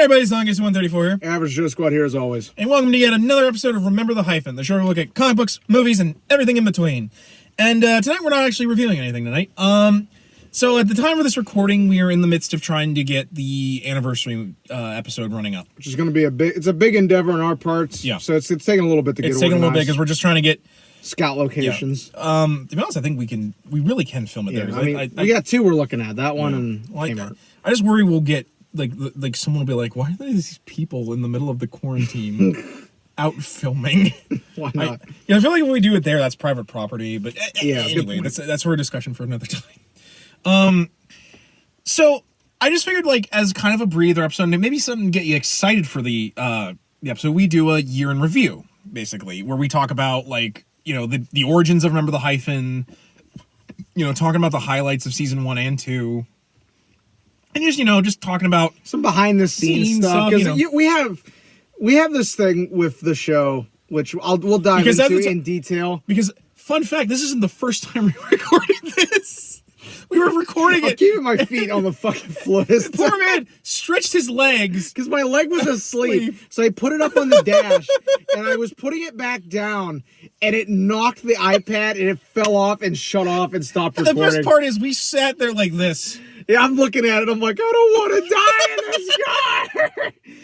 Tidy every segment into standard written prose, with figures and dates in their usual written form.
everybody, it's August 134 here. Average Joe Squad here as always. And welcome to yet another episode of Remember the Hyphen, the show where we look at comic books, movies, and everything in between. And tonight we're not actually reviewing anything tonight. So at the time of this recording, we are in the midst of trying to get the anniversary episode running up. Which is going to be a big endeavor on our parts. Yeah. So it's taking a little bit to get organized. It's taking a little bit because we're just trying to get... Scout locations. Yeah. To be honest, I think we really can film it there. I mean, we got two we're looking at. That one and Kmart. I just worry we'll get... Like someone will be like, why are there these people in the middle of the quarantine out filming? Why not? I feel like when we do it there, that's private property. But anyway, good that's for a discussion for another time. So I just figured, like, as kind of a breather episode, maybe something to get you excited for the episode, we do a year in review, basically, where we talk about, like, you know, the origins of Remember the Hyphen, you know, talking about the highlights of season 1 and 2. And just talking about some behind the scenes stuff. Because we have this thing with the show, which we'll dive into in detail. Because fun fact, this isn't the first time we recorded this. We were recording it. Keeping my feet on the fucking floor. Poor man stretched his legs because my leg was asleep. So I put it up on the dash, and I was putting it back down, and it knocked the iPad, and it fell off and shut off and stopped recording. The best part is we sat there like this. Yeah, I'm looking at it. I'm like, I don't want to die in this car.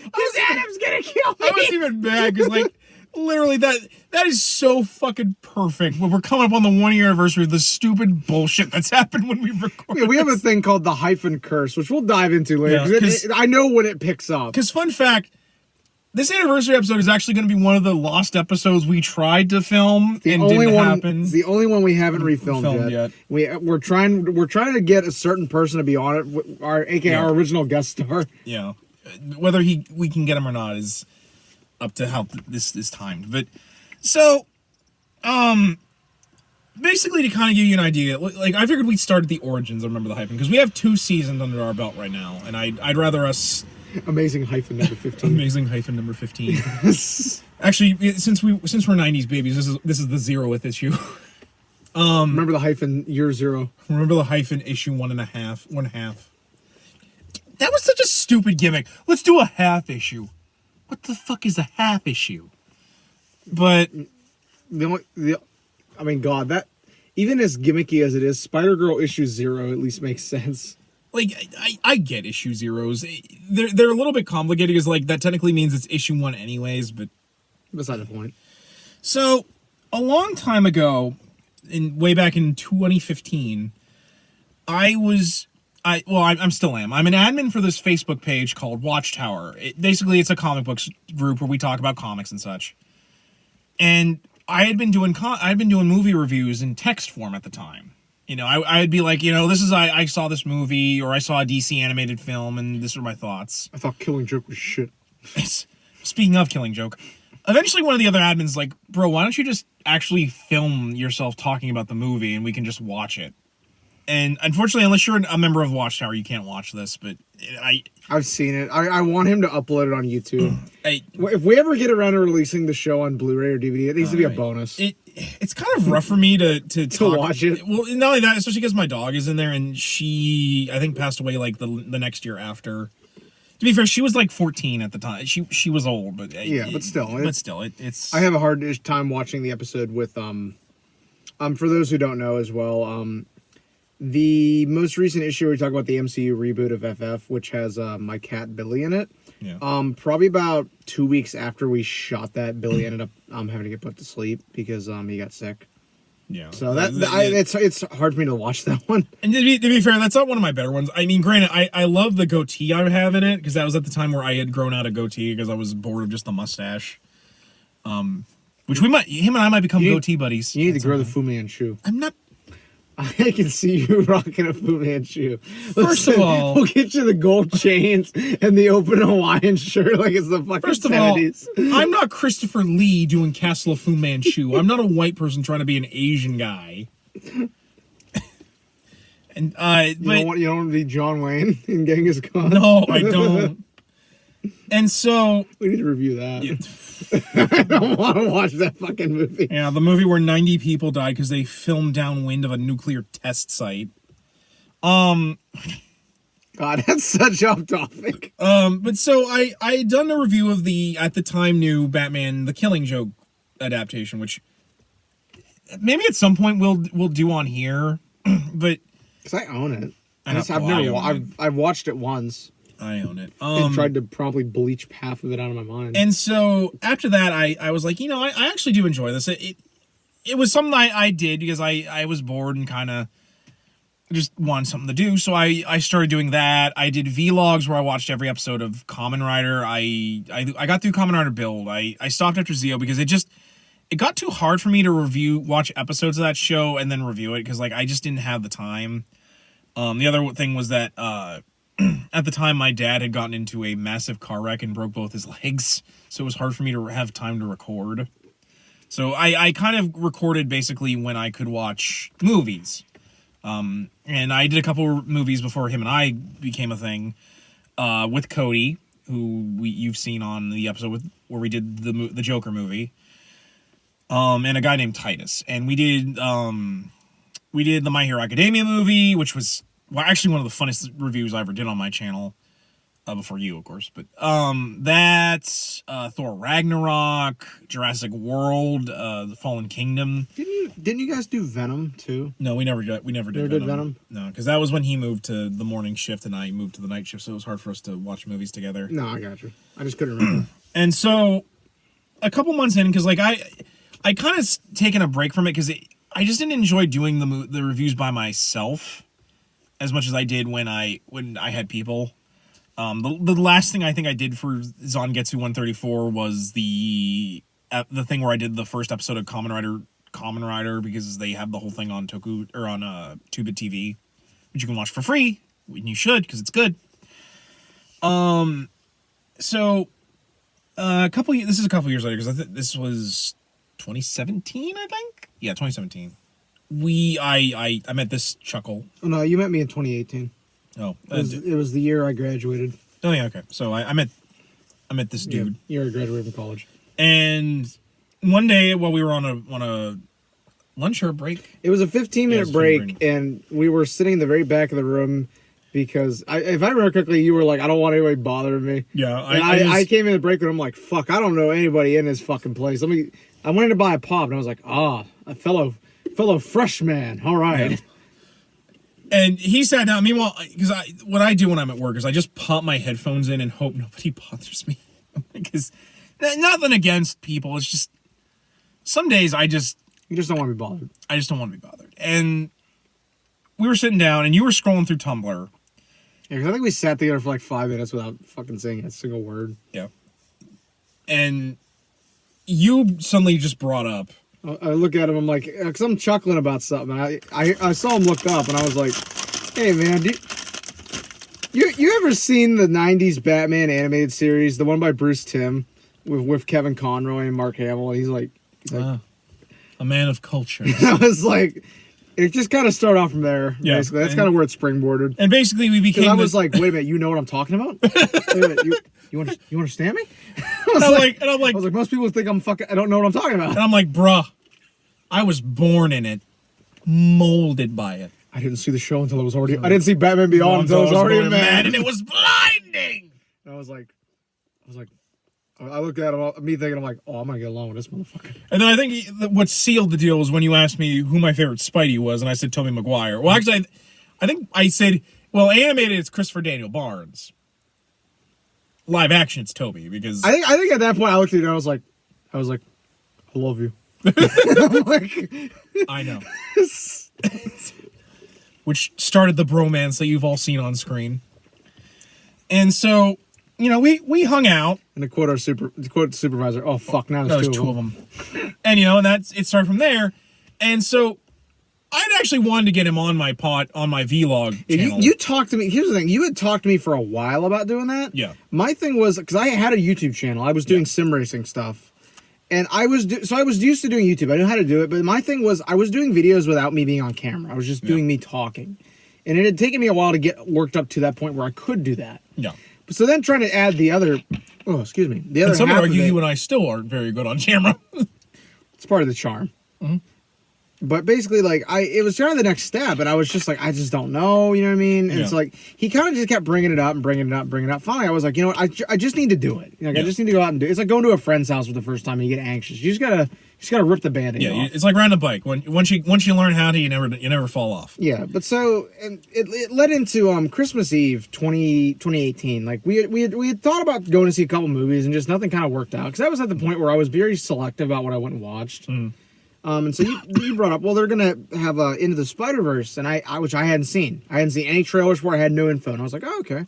Because Adam's gonna kill me. I wasn't even mad because, like, literally that is so fucking perfect. When we're coming up on the 1 year anniversary of the stupid bullshit that's happened when we recorded. Yeah, we have a thing called the Hyphen curse, which we'll dive into later. Yeah, I know when it picks up. Because fun fact, this anniversary episode is actually going to be one of the lost episodes we tried to film and didn't happen. It's the only one we haven't refilmed yet. We're trying to get a certain person to be on it, our original guest star. Yeah, whether we can get him or not is up to how this is timed. But so, basically to kind of give you an idea, like I figured we'd start at the origins of Remember the Hyphen because we have 2 seasons under our belt right now, and I'd rather us. Amazing Hyphen number 15. Amazing Hyphen number 15. Actually, since we're 90s babies, this is the 0th issue. Remember the Hyphen year 0. Remember the Hyphen issue 1.5. That was such a stupid gimmick. Let's do a half issue. What the fuck is a half issue? But I mean, God, that even as gimmicky as it is, Spider-Girl issue 0 at least makes sense. Like, I get issue 0s. They're a little bit complicated because, like, that technically means it's issue 1 anyways, but... Beside the point. So, a long time ago, way back in 2015, I still am. I'm an admin for this Facebook page called Watchtower. Basically, it's a comic books group where we talk about comics and such. And I had been doing movie reviews in text form at the time. You know, I'd be like, I saw this movie, or I saw a DC animated film, and these are my thoughts. I thought Killing Joke was shit. Speaking of Killing Joke, eventually one of the other admins like, bro, why don't you just actually film yourself talking about the movie, and we can just watch it? And unfortunately, unless you're a member of Watchtower, you can't watch this, but I've seen it. I want him to upload it on YouTube. If we ever get around to releasing the show on Blu-ray or DVD, it needs to be a bonus. It's kind of rough for me to watch it. Well, not only that, especially because my dog is in there, and she, I think, passed away like the next year after. To be fair, she was like 14 at the time. She was old, but but still, it's. I have a hard time watching the episode with for those who don't know as well, the most recent issue we talk about the MCU reboot of FF, which has my cat Billy in it. Yeah. Probably about 2 weeks after we shot that, Billy ended up having to get put to sleep because he got sick. Yeah. So it's hard for me to watch that one. And to be fair, that's not one of my better ones. I mean, granted, I love the goatee I have in it because that was at the time where I had grown out a goatee because I was bored of just the mustache. Which him and I might become goatee buddies. You need to grow the Fu Manchu. I'm not. I can see you rocking a Fu Manchu. First of all, we'll get you the gold chains and the open Hawaiian shirt like it's the fucking 70s. I'm not Christopher Lee doing Castle of Fu Manchu. I'm not a white person trying to be an Asian guy. And you don't want to be John Wayne in Genghis Khan? No, I don't. And so we need to review that. I don't want to watch that fucking movie. Yeah, the movie where 90 people died because they filmed downwind of a nuclear test site. God, that's such off topic. But so I had done a review of the at the time new Batman The Killing Joke adaptation, which maybe at some point we'll do on here, but because I own it. I've I've watched it once. I own it. And tried to promptly bleach half of it out of my mind. And so after that, I was like, I actually do enjoy this. It was something I did because I was bored and kind of just wanted something to do. So I started doing that. I did vlogs where I watched every episode of Kamen Rider. I got through Kamen Rider Build. I stopped after Zeo because it got too hard for me to watch episodes of that show and then review it because like I just didn't have the time. The other thing was that at the time my dad had gotten into a massive car wreck and broke both his legs, so it was hard for me to have time to record. So I kind of recorded basically when I could watch movies. And I did a couple movies before him and I became a thing with Cody, who you've seen on the episode where we did the Joker movie, and a guy named Titus, and we did the My Hero Academia movie, which was actually one of the funnest reviews I ever did on my channel. Before you, of course, but that's Thor Ragnarok, Jurassic World, The Fallen Kingdom. Didn't you guys do Venom too? No, we never did. Never did Venom. No, because that was when he moved to the morning shift and I moved to the night shift, so it was hard for us to watch movies together. No, I got you. I just couldn't remember. And so, a couple months in, because like I kind of taken a break from it because I just didn't enjoy doing the reviews by myself as much as I did when I had people. The last thing I think I did for Zangetsu 134 was the thing where I did the first episode of Kamen Rider because they have the whole thing on Two-Bit TV, which you can watch for free, and you should because it's good. So this is a couple years later because this was 2017, I think. Yeah, 2017. I met this chuckle. Oh, no, you met me in 2018. Oh, it was the year I graduated. Oh yeah, okay. So I met this dude. Yeah, year I graduated from college. And one day while we were on a lunch or a break, it was a 15-minute break, and we were sitting in the very back of the room because if I remember correctly, you were like, "I don't want anybody bothering me." Yeah, I came in the break and I'm like, "Fuck, I don't know anybody in this fucking place." I wanted to buy a pop, and I was like, a fellow freshman. All right. Yeah. And he sat down. Meanwhile, because what I do when I'm at work is I just pop my headphones in and hope nobody bothers me. Because nothing against people. It's just some days you just don't want to be bothered. I just don't want to be bothered. And we were sitting down, and you were scrolling through Tumblr. Yeah, because I think we sat together for like 5 minutes without fucking saying a single word. Yeah. And you suddenly just brought up. I look at him, I'm like, because I'm chuckling about something. I saw him look up, and I was like, "Hey, man, you ever seen the '90s Batman animated series, the one by Bruce Timm, with Kevin Conroy and Mark Hamill?" And he's like a man of culture. I was like, it just kind of started off from there. Yeah, basically, that's kind of where it springboarded. And basically, we became. I was like, "Wait a minute, you know what I'm talking about? Wait a minute, you understand me?" I was like, most people think I don't know what I'm talking about. And I'm like, bruh, I was born in it, molded by it. I didn't see the show until it was already. I didn't see Batman Beyond until it was already mad, and it was blinding. And I was like, I looked at him, me thinking, I'm like, oh, I'm gonna get along with this motherfucker. And then I think what sealed the deal was when you asked me who my favorite Spidey was, and I said Tobey Maguire. Well, actually, I think I said, well, animated it's Christopher Daniel Barnes. Live action, it's Toby, because I think at that point I looked at you and I was like, I love you. I'm like, I know. Which started the bromance that you've all seen on screen. And so, we hung out. And to quote the supervisor, oh fuck, now there's two of them. And and it started from there. And so I'd actually wanted to get him on my vlog channel. You talked to me. Here's the thing. You had talked to me for a while about doing that. Yeah. My thing was, because I had a YouTube channel. I was doing sim racing stuff. And I was used to doing YouTube. I knew how to do it. But my thing was, I was doing videos without me being on camera. I was just doing me talking. And it had taken me a while to get worked up to that point where I could do that. Yeah. So then trying to add the other... Oh, excuse me. The other and some would argue you and I still aren't very good on camera. It's part of the charm. Mm-hmm. But basically, like, it was kind of the next step, and I was just like, I just don't know, you know what I mean? And it's like, he kind of just kept bringing it up and bringing it up and bringing it up. Finally, I was like, you know what, I just need to do it. Like, I just need to go out and do it. It's like going to a friend's house for the first time and you get anxious. You just gotta rip the Band-Aid off. It's like riding a bike. Once you learn how to, you never fall off. Yeah, but so, and it led into Christmas Eve 2018. Like, we had thought about going to see a couple movies and just nothing kind of worked out. Because I was at the point where I was very selective about what I went and watched. And so you brought up, well, they're gonna have Into the Spider-Verse, and which I hadn't seen. I hadn't seen any trailers for. I had no info, and I was like, oh, okay,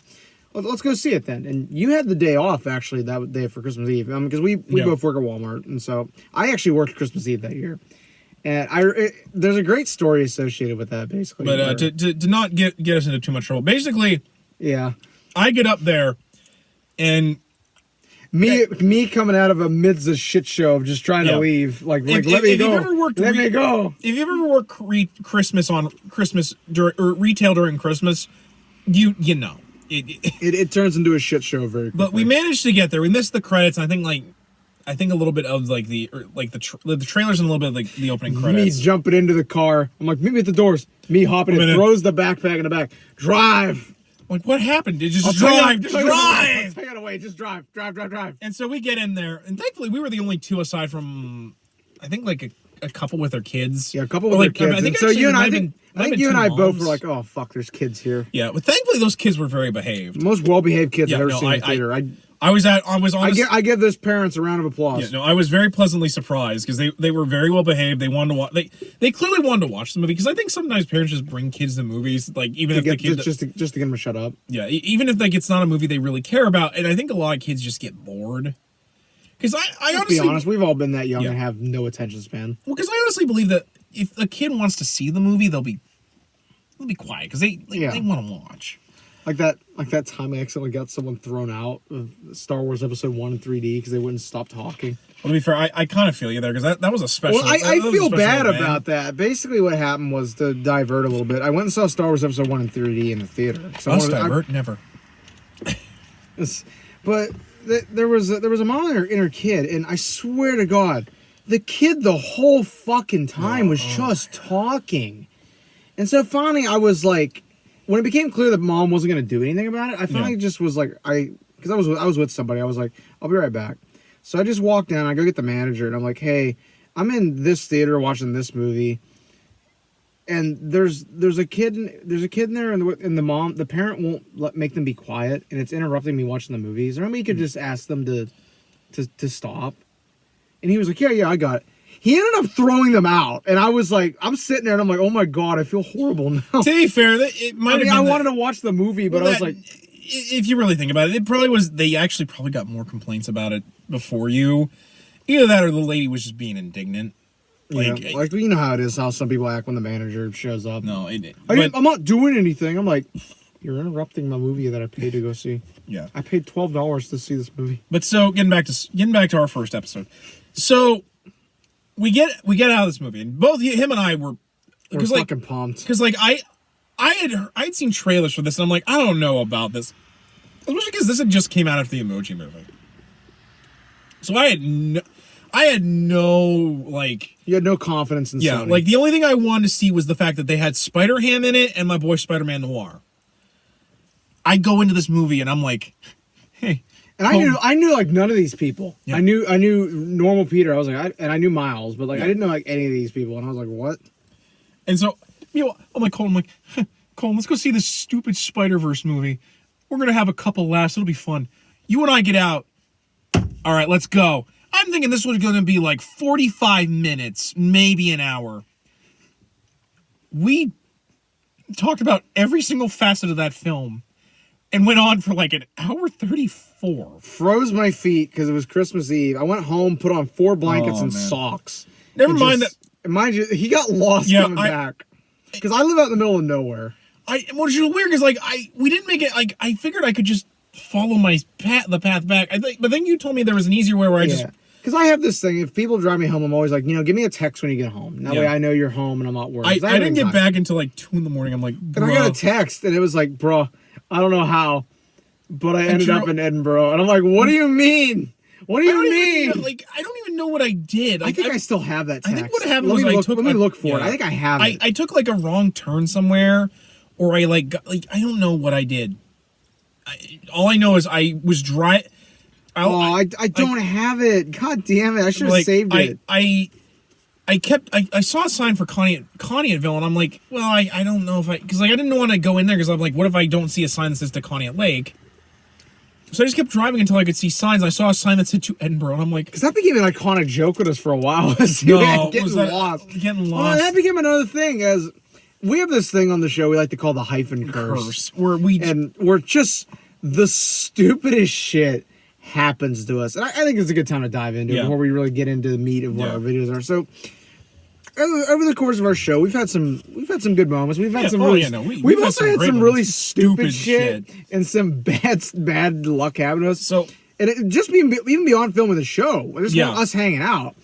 well, let's go see it then. And you had the day off actually that day for Christmas Eve, because we both work at Walmart, and so I actually worked Christmas Eve that year. And there's a great story associated with that, basically. But to not get us into too much trouble, basically, I get up there, and. Me coming out of a midst of shit show of just trying to leave, let me go. Let me go. If you ever work Christmas or retail during Christmas, you know it turns into a shit show very quickly. But we managed to get there. We missed the credits. And I think a little bit of the trailers and a little bit of like the opening credits. Me jumping into the car. I'm like, meet me at the doors. Me hopping in, throws the backpack in the back. Drive. Like, what happened? Did you just drive? Just drive! Take it away. Just drive. Drive. And so we get in there, and thankfully we were the only two aside from, I think, like a couple with their kids. Yeah, a couple with their kids. I think so you and I think you and I both were like, oh, fuck, there's kids here. Yeah, but thankfully those kids were very behaved. Most well-behaved kids I've ever seen in the theater. I give those parents a round of applause. Yeah, no, I was very pleasantly surprised because they were very well behaved. They wanted to watch. They clearly wanted to watch the movie because I think sometimes parents just bring kids to movies, like even if the kids just to get them to shut up. Yeah, even if it's not a movie they really care about, and I think a lot of kids just get bored. Because I honestly, be honest, we've all been that young and have no attention span. Well, because I honestly believe that if a kid wants to see the movie, they'll be quiet because they want to watch. Like that time I accidentally got someone thrown out of Star Wars Episode 1 in 3D because they wouldn't stop talking. Well, to be fair, I kind of feel you there because that was a special. Well, I feel bad about that. Basically, what happened was, to divert a little bit, I went and saw Star Wars Episode 1 in 3D in the theater. So never. But there was a mom and her kid, and I swear to God, the kid the whole fucking time was just talking. And so finally, I was like, when it became clear that mom wasn't going to do anything about it, I finally just was like, because I was with somebody, I was like, I'll be right back. So I just walked down, I go get the manager, and I'm like, hey, I'm in this theater watching this movie, and there's a kid in there, and the parent won't make them be quiet, and it's interrupting me watching the movies. Or maybe you could just ask them to stop. And he was like, yeah, I got it. He ended up throwing them out, and I was like, I'm sitting there, and I'm like, oh my God, I feel horrible now. To be fair, it might have been I wanted to watch the movie, but I was like, if you really think about it, it probably was. They actually probably got more complaints about it before you. Either that, or the lady was just being indignant. Like you know how it is, how some people act when the manager shows up. No, I'm not doing anything. I'm like, you're interrupting my movie that I paid to go see. Yeah, I paid $12 to see this movie. But so getting back to our first episode, so we get out of this movie, and both him and I were fucking pumped because I had seen trailers for this, and I'm like, I don't know about this, especially because this had just came out after the Emoji Movie. So I had no like. You had no confidence in Sony. Like the only thing I wanted to see was the fact that they had Spider-Ham in it and my boy Spider-Man Noir. I go into this movie and I'm like, hey. And I knew like none of these people. Yeah. I knew normal Peter. I was like, and I knew Miles, but like I didn't know like any of these people. And I was like, what? And so, I'm like, Colin, let's go see this stupid Spider-Verse movie. We're gonna have a couple laughs. It'll be fun. You and I get out. All right, let's go. I'm thinking this was going to be like 45 minutes, maybe an hour. We talked about every single facet of that film and went on for like an hour 34. Froze my feet because it was Christmas Eve. I went home, put on 4 blankets and socks. Never mind that. Mind you, he got lost coming back. Because I live out in the middle of nowhere. Which is weird because like we didn't make it, like I figured I could just follow the path back. But then you told me there was an easier way where I just... Because I have this thing, if people drive me home, I'm always like, give me a text when you get home. That way I know you're home and I'm not worried. I didn't get back until like 2 a.m. I'm like, bro. And I got a text and it was like, bro, I don't know how, but I ended up in Edinburgh. And I'm like, what do you mean? What do you mean? I don't even know what I did. I think I still have that text. I think what happened was I took. Let me look for it. I think I have it. I took like a wrong turn somewhere, or I like got, like I don't know what I did. All I know is I was dry. I don't have it. God damn it! I should have saved it. I saw a sign for Conneautville, and I'm like, well, I don't know if because like I didn't want to go in there because I'm like, what if I don't see a sign that says to Conneaut Lake? So I just kept driving until I could see signs. I saw a sign that said to Edinburgh, and I'm like, because that became an iconic joke with us for a while. Getting lost. Well, that became another thing as we have this thing on the show we like to call the Hyphen curse, where we're just the stupidest shit happens to us, and I think it's a good time to dive into it before we really get into the meat of what our videos are. So over the course of our show, we've had some good moments. We've had some we've also had some really stupid shit and some bad luck happen to us. So and it just even beyond filming the show, just us hanging out.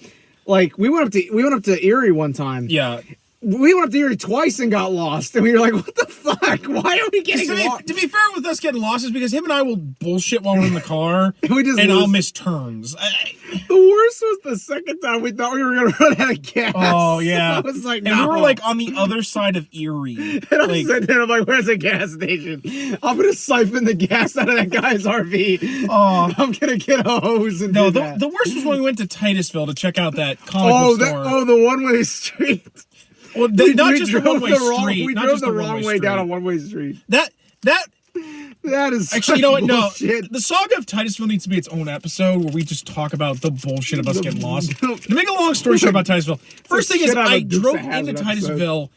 Like we went up to Erie one time. Yeah. We went up to Erie twice and got lost, and we were like, "What the fuck? Why are we getting lost?" To be fair with us getting lost is because him and I will bullshit while we're in the car, and I'll miss turns. The worst was the second time we thought we were going to run out of gas. Oh yeah, I was like, and we were like on the other side of Erie. And I'm sitting there, I'm like, "Where's the gas station? I'm going to siphon the gas out of that guy's RV. Oh, I'm going to get a hose and do that." The worst was when we went to Titusville to check out that comic book store. The one-way street. Well, not just the one-way street. We drove the wrong way down a one-way street. That is actually, you know what? Bullshit. No, the saga of Titusville needs to be its own episode where we just talk about the bullshit of us getting lost. To make a long story short about Titusville, first thing is I drove into Titusville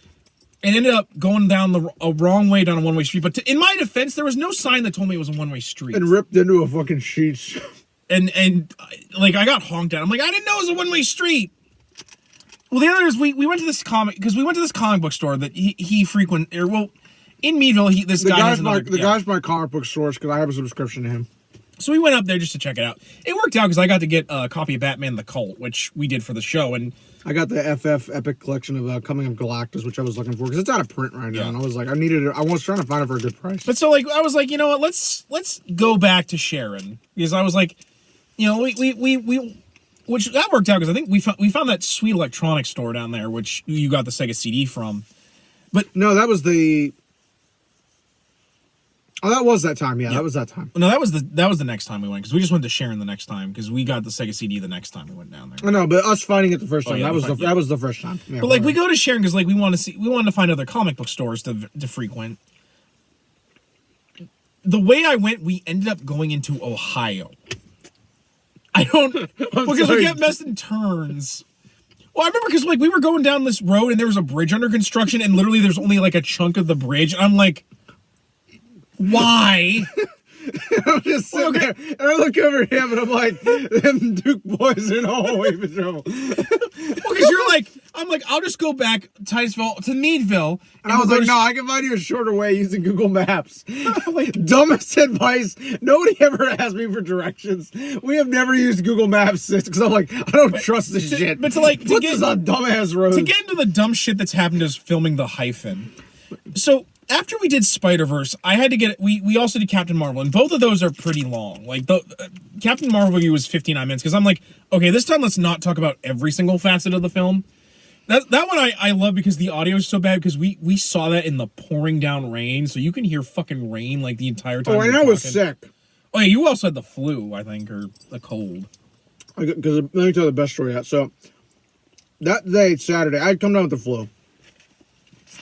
and ended up going down a wrong way down a one-way street. But in my defense, there was no sign that told me it was a one-way street. And ripped into a fucking sheet. And like I got honked at. I'm like, I didn't know it was a one-way street. Well, the other is we went to this comic book store that he frequent in Meadville. The guy's my comic book source because I have a subscription to him. So we went up there just to check it out. It worked out because I got to get a copy of Batman the Cult, which we did for the show, and I got the FF Epic Collection of Coming of Galactus, which I was looking for because it's out of print right now, and I was like, I needed it. I was trying to find it for a good price. But so like I was like, you know what? Let's go back to Sharon because I was like, you know, we which that worked out because I think we found that sweet electronics store down there, which you got the Sega CD from. But no, that was the. Oh, that was that time. Yeah, that was that time. No, that was the next time we went because we just went to Sharon the next time because we got the Sega CD the next time we went down there. I know, but us finding it the first time that was the first time. Yeah, but like we go to Sharon because like we wanted to find other comic book stores to frequent. The way I went, we ended up going into Ohio. Because we kept messing turns. Well, I remember because like we were going down this road and there was a bridge under construction and literally there's only like a chunk of the bridge. And I'm like, why? I'm just sitting there and I look over at him and I'm like, them Duke boys are in all way for trouble. Well, because I'm like, I'll just go back to Meadville. And I was like, no, I can find you a shorter way using Google Maps. Like, dumbest advice. Nobody ever asked me for directions. We have never used Google Maps because I'm like, I don't trust this shit. But to get us on dumbass roads. To get into the dumb shit that's happened is filming the Hyphen. So after we did Spider-Verse, I had to get we also did Captain Marvel, and both of those are pretty long. Like the Captain Marvel review was 59 minutes because I'm like, okay, this time let's not talk about every single facet of the film. That one I love because the audio is so bad because we saw that in the pouring down rain, so you can hear fucking rain like the entire time. Oh, and I was sick. Oh yeah, you also had the flu, I think, or the cold. Because let me tell you the best story yet. So that day, Saturday, I'd come down with the flu.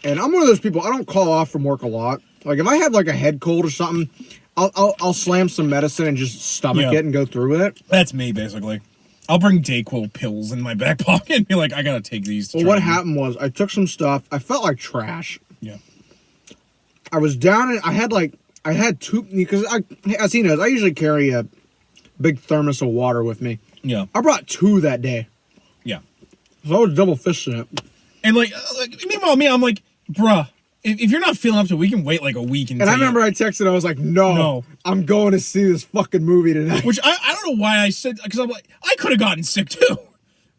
And I'm one of those people, I don't call off from work a lot. Like, if I have, like, a head cold or something, I'll slam some medicine and just stomach it and go through with it. That's me, basically. I'll bring Dayquil pills in my back pocket and be like, I gotta take these. Well, what happened was, I took some stuff. I felt like trash. Yeah. I was down and I had two, because as he knows, I usually carry a big thermos of water with me. Yeah. I brought 2 that day. Yeah. So I was double fisting it. And meanwhile, I'm like, bruh, if you're not feeling up to it, we can wait like a week. And I remember I texted, I was like, no, I'm going to see this fucking movie tonight. Which I don't know why I said, because I'm like, I could have gotten sick too.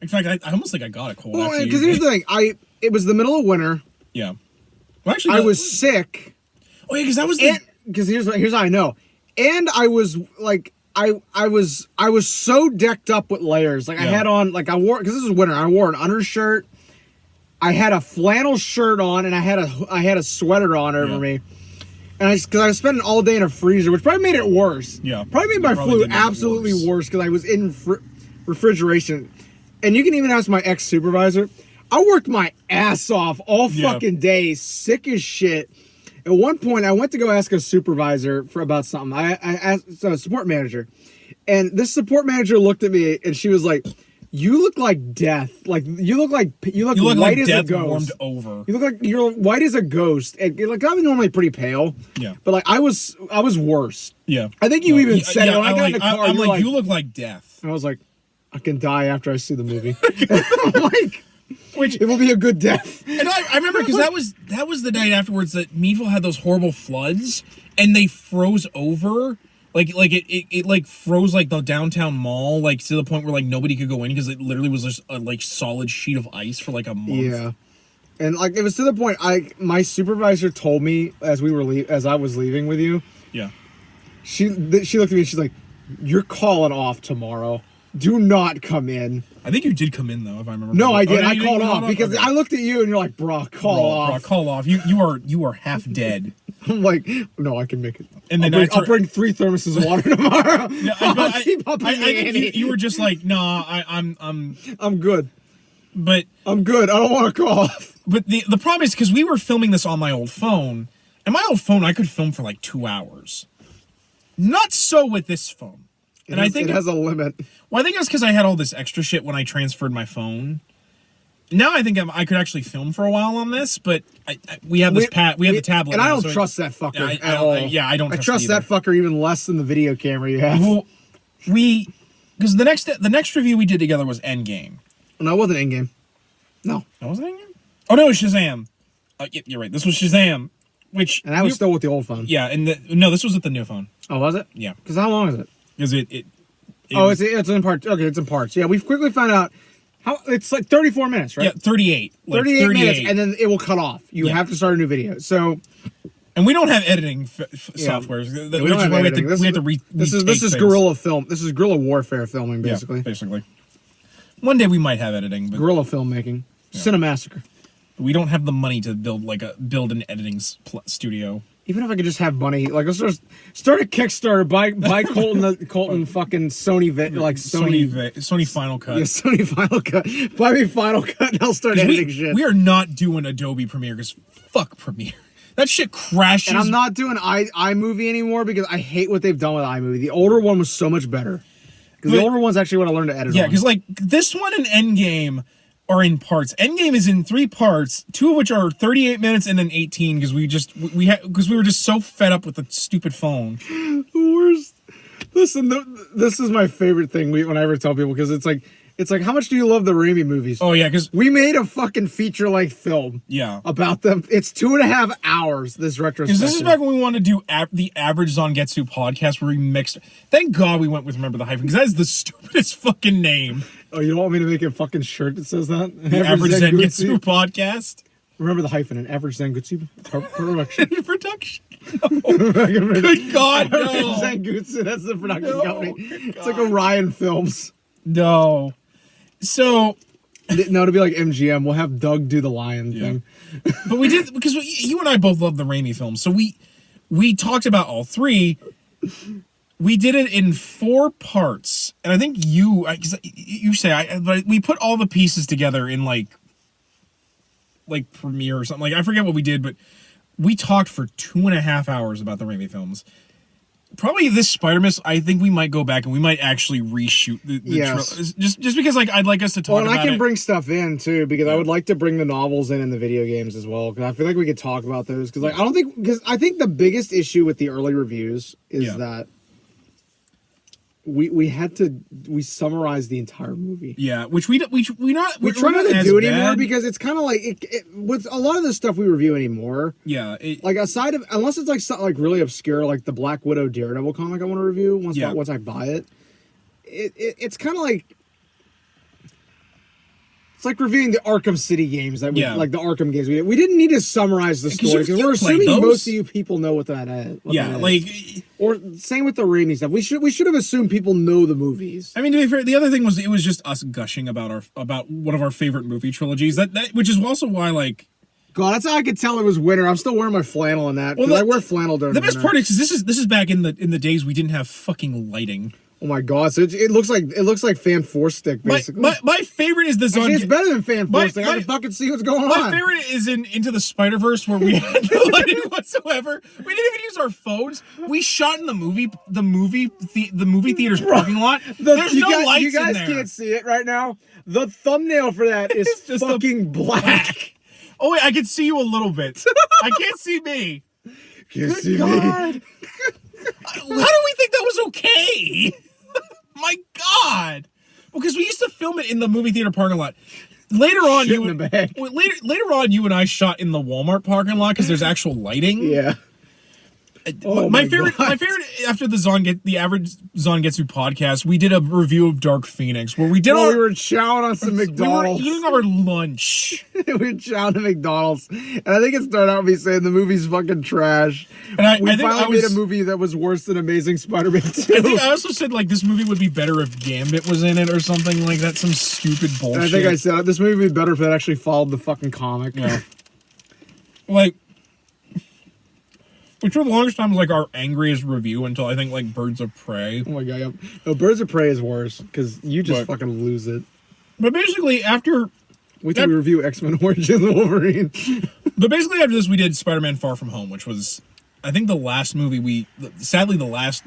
In fact, I almost think I got a cold. Well, because here's the thing, it was the middle of winter. Yeah. Well, actually, I was sick. Oh yeah, because that was because here's how I know. And I was like, I was so decked up with layers. Like I had on, like I wore, because this is winter. I wore an undershirt. I had a flannel shirt on, and I had a sweater on over me. And because I was spending all day in a freezer, which probably made it worse. Yeah. Probably made my flu absolutely worse because I was in refrigeration. And you can even ask my ex-supervisor. I worked my ass off all fucking day, sick as shit. At one point, I went to go ask a supervisor about something. I asked a support manager. And this support manager looked at me, and she was like, "You look like death. Like you look white like as death a ghost. Warmed over. You look like you're white as a ghost. And like I'm normally pretty pale. Yeah. But like I was worse. Yeah. I think you even said it when I got in the car. I'm like, you look like death. And I was like, I can die after I see the movie. Like, which it will be a good death. And I remember because that was the night afterwards that Meadville had those horrible floods, and they froze over. Like it like froze like the downtown mall, like to the point where like nobody could go in because it literally was just a like solid sheet of ice for like a month. Yeah, and like it was to the point my supervisor told me as I was leaving with you. Yeah, she looked at me and she's like, "You're calling off tomorrow. Do not come in." I think you did come in though, if I remember. No, I did. Oh, I called off because I looked at you and you're like, "Bro, call off. Bro, call off. You are half dead." I'm like, "No, I can make it." And then I'll bring 3 thermoses of water tomorrow. Yeah, I think you were just like, "Nah, I'm good." But I'm good. I don't want to call off. But the problem is because we were filming this on my old phone, and my old phone I could film for like 2 hours. Not so with this phone. And I think it has a limit. Well, I think it was because I had all this extra shit when I transferred my phone. Now I think I could actually film for a while on this, but we have the tablet, and I now, don't trust that fucker at all. all. Yeah, I don't. I trust that fucker even less than the video camera you have. Well, because the next review we did together was Endgame. No, it wasn't Endgame. No, that wasn't Endgame. Oh no, it was Shazam. You're right. This was Shazam, and I was still with the old phone. Yeah, and no, this was with the new phone. Oh, was it? Yeah. Because how long is it? Because it's in parts. Okay, it's in parts. Yeah, we've quickly found out how it's like 34 minutes, right? Yeah, 38. Like 38 minutes, and then it will cut off. You have to start a new video. So, and we don't have editing software. Yeah, we have to This is guerrilla film. This is guerrilla warfare filming, basically. Yeah, basically. One day we might have editing, but guerrilla filmmaking, Cinemassacre. We don't have the money to build an editing studio. Even if I could just have money, like let's just start a Kickstarter, buy Colton fucking Sony Final Cut. Yeah, Sony Final Cut. Buy me Final Cut, and I'll start editing shit. We are not doing Adobe Premiere because fuck Premiere. That shit crashes. And I'm not doing iMovie anymore because I hate what they've done with iMovie. The older one was so much better. Because the older one's actually what I learned to edit. Yeah, because like this one and Endgame are in parts. Endgame is in 3 parts, 2 of which are 38 minutes and then 18 because we were just so fed up with the stupid phone. The worst. Listen, this is my favorite thing when I ever tell people because it's like how much do you love the Raimi movies? Oh yeah, because we made a fucking feature-length film. Yeah. About them. It's 2.5 hours. This retrospective. Because this is back when we wanted to do the Average Zangetsu podcast where we mixed. Thank God we went with Remember the Hyphen because that is the stupidest fucking name. Oh, you don't want me to make a fucking shirt that says that? The Average Zangetsu podcast. Remember the Hyphen, an Average Zangetsu production. Production. No. Good God, no. Zangetsu, that's the production company. It's like Orion Films. No. So. No, it'll be like MGM. We'll have Doug do the lion thing. But we did, because you and I both love the Raimi films. So we talked about all 3. We did it in 4 parts, and I think we put all the pieces together in like Premiere or something. Like I forget what we did, but we talked for 2.5 hours about the Raimi films. Probably this Spider-Man, I think we might go back and we might actually reshoot the just because like I'd like us to talk about it. And I can bring stuff in too because I would like to bring the novels in and the video games as well because I feel like we could talk about those because I think the biggest issue with the early reviews is that we summarized the entire movie. Yeah, which we're trying not to do anymore because it's kind of like with a lot of the stuff we review anymore. Yeah, like aside of unless it's like something like really obscure, like the Black Widow Daredevil comic I want to review once I buy it. It's kind of like It's like reviewing the Arkham City games that Yeah. like the Arkham games. We didn't need to summarize the story because you we're played assuming those. most of you people know what that is. Yeah, Or same with the Raimi stuff. We should have assumed people know the movies. I mean, to be fair, the other thing was it was just us gushing about one of our favorite movie trilogies. That which is also why like. God, that's how I could tell it was winter. I'm still wearing my flannel in that because I wear flannel during the best winter. part is this is back in the days we didn't have fucking lighting. Oh my God! So it looks like Fan Four Stick basically. My favorite is the Zon. Actually, it's better than Fan Four Stick. I my- can fucking see what's going My on. favorite is in Into the Spider-Verse where we had no lighting whatsoever. We didn't even use our phones. We shot in the movie theater's parking lot. There's no lights You guys in there. can't see it right now. The thumbnail for that is just fucking black. Oh wait, I can see you a little bit. I can't see me. Can't see me. God. How do we think that was okay? My God. Well, because we used to film it in the movie theater parking lot. Later on, Shit in the bag. later on, you and I shot in the Walmart parking lot because there's actual lighting. Yeah. Oh my my favorite God. after the average Zangetsu podcast, we did a review of Dark Phoenix where we did We were chowing on some we were McDonald's. eating our lunch. We were chowing at McDonald's, and I think it started out with me saying the movie's fucking trash. And We I think finally made a movie that was worse than Amazing Spider-Man 2. I think I also said like this movie would be better if Gambit was in it or something like that. Some stupid bullshit. And I think I said this movie would be better if it actually followed the fucking comic. Yeah. Like, which for the longest time was like our angriest review until I think like Birds of Prey. Oh my God. Yep. No, Birds of Prey is worse because you just But- fucking lose it. But basically after Wait till we review X-Men Origins Wolverine. after this we did Spider-Man Far From Home, which was I think the last movie sadly the last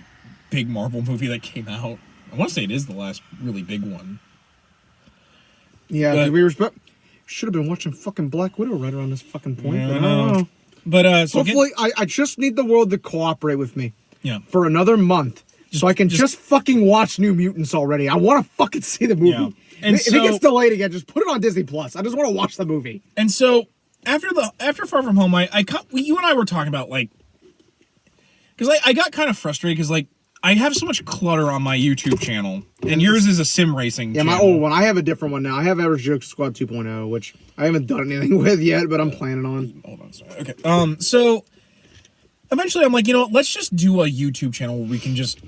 big Marvel movie that came out. I want to say it is the last really big one. Yeah, But- we should have been watching fucking Black Widow right around this fucking point. Yeah, But I I don't know. know. But so Hopefully, I just need the world to cooperate with me yeah. for another month. So I can just fucking watch New Mutants already. I want to fucking see the movie. Yeah. And And if it so- gets delayed again, just put it on Disney Plus. I just want to watch the movie. And so after Far From Home, you and I were talking about like because I got kind of frustrated because like I have so much clutter on my YouTube channel, and yours is a sim racing. Yeah, channel. my old one. I have a different one now. I have Average Joke Squad 2.0, which I haven't done anything with yet, but I'm planning on. Hold on, sorry. Okay. So eventually, I'm like, you know, what, let's just do a YouTube channel where we can just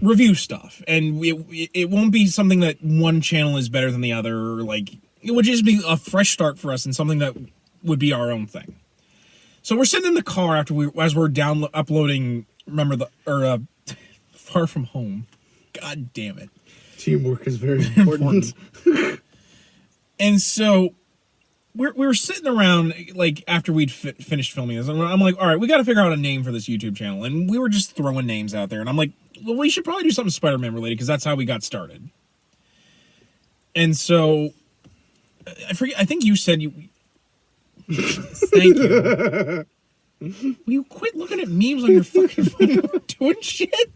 review stuff, and it won't be something that one channel is better than the other, or like it would just be a fresh start for us and something that would be our own thing. So we're sitting in the car as we're uploading. Far From Home. God damn it. Teamwork is very important. And so we were sitting around like after we'd finished filming this, and I'm like, all right, we got to figure out a name for this YouTube channel. And we were just throwing names out there, and I'm like, well, we should probably do something Spider-Man related because that's how we got started. And so I forget. I think you said you. Thank you. Will you quit looking at memes on your fucking phone doing shit?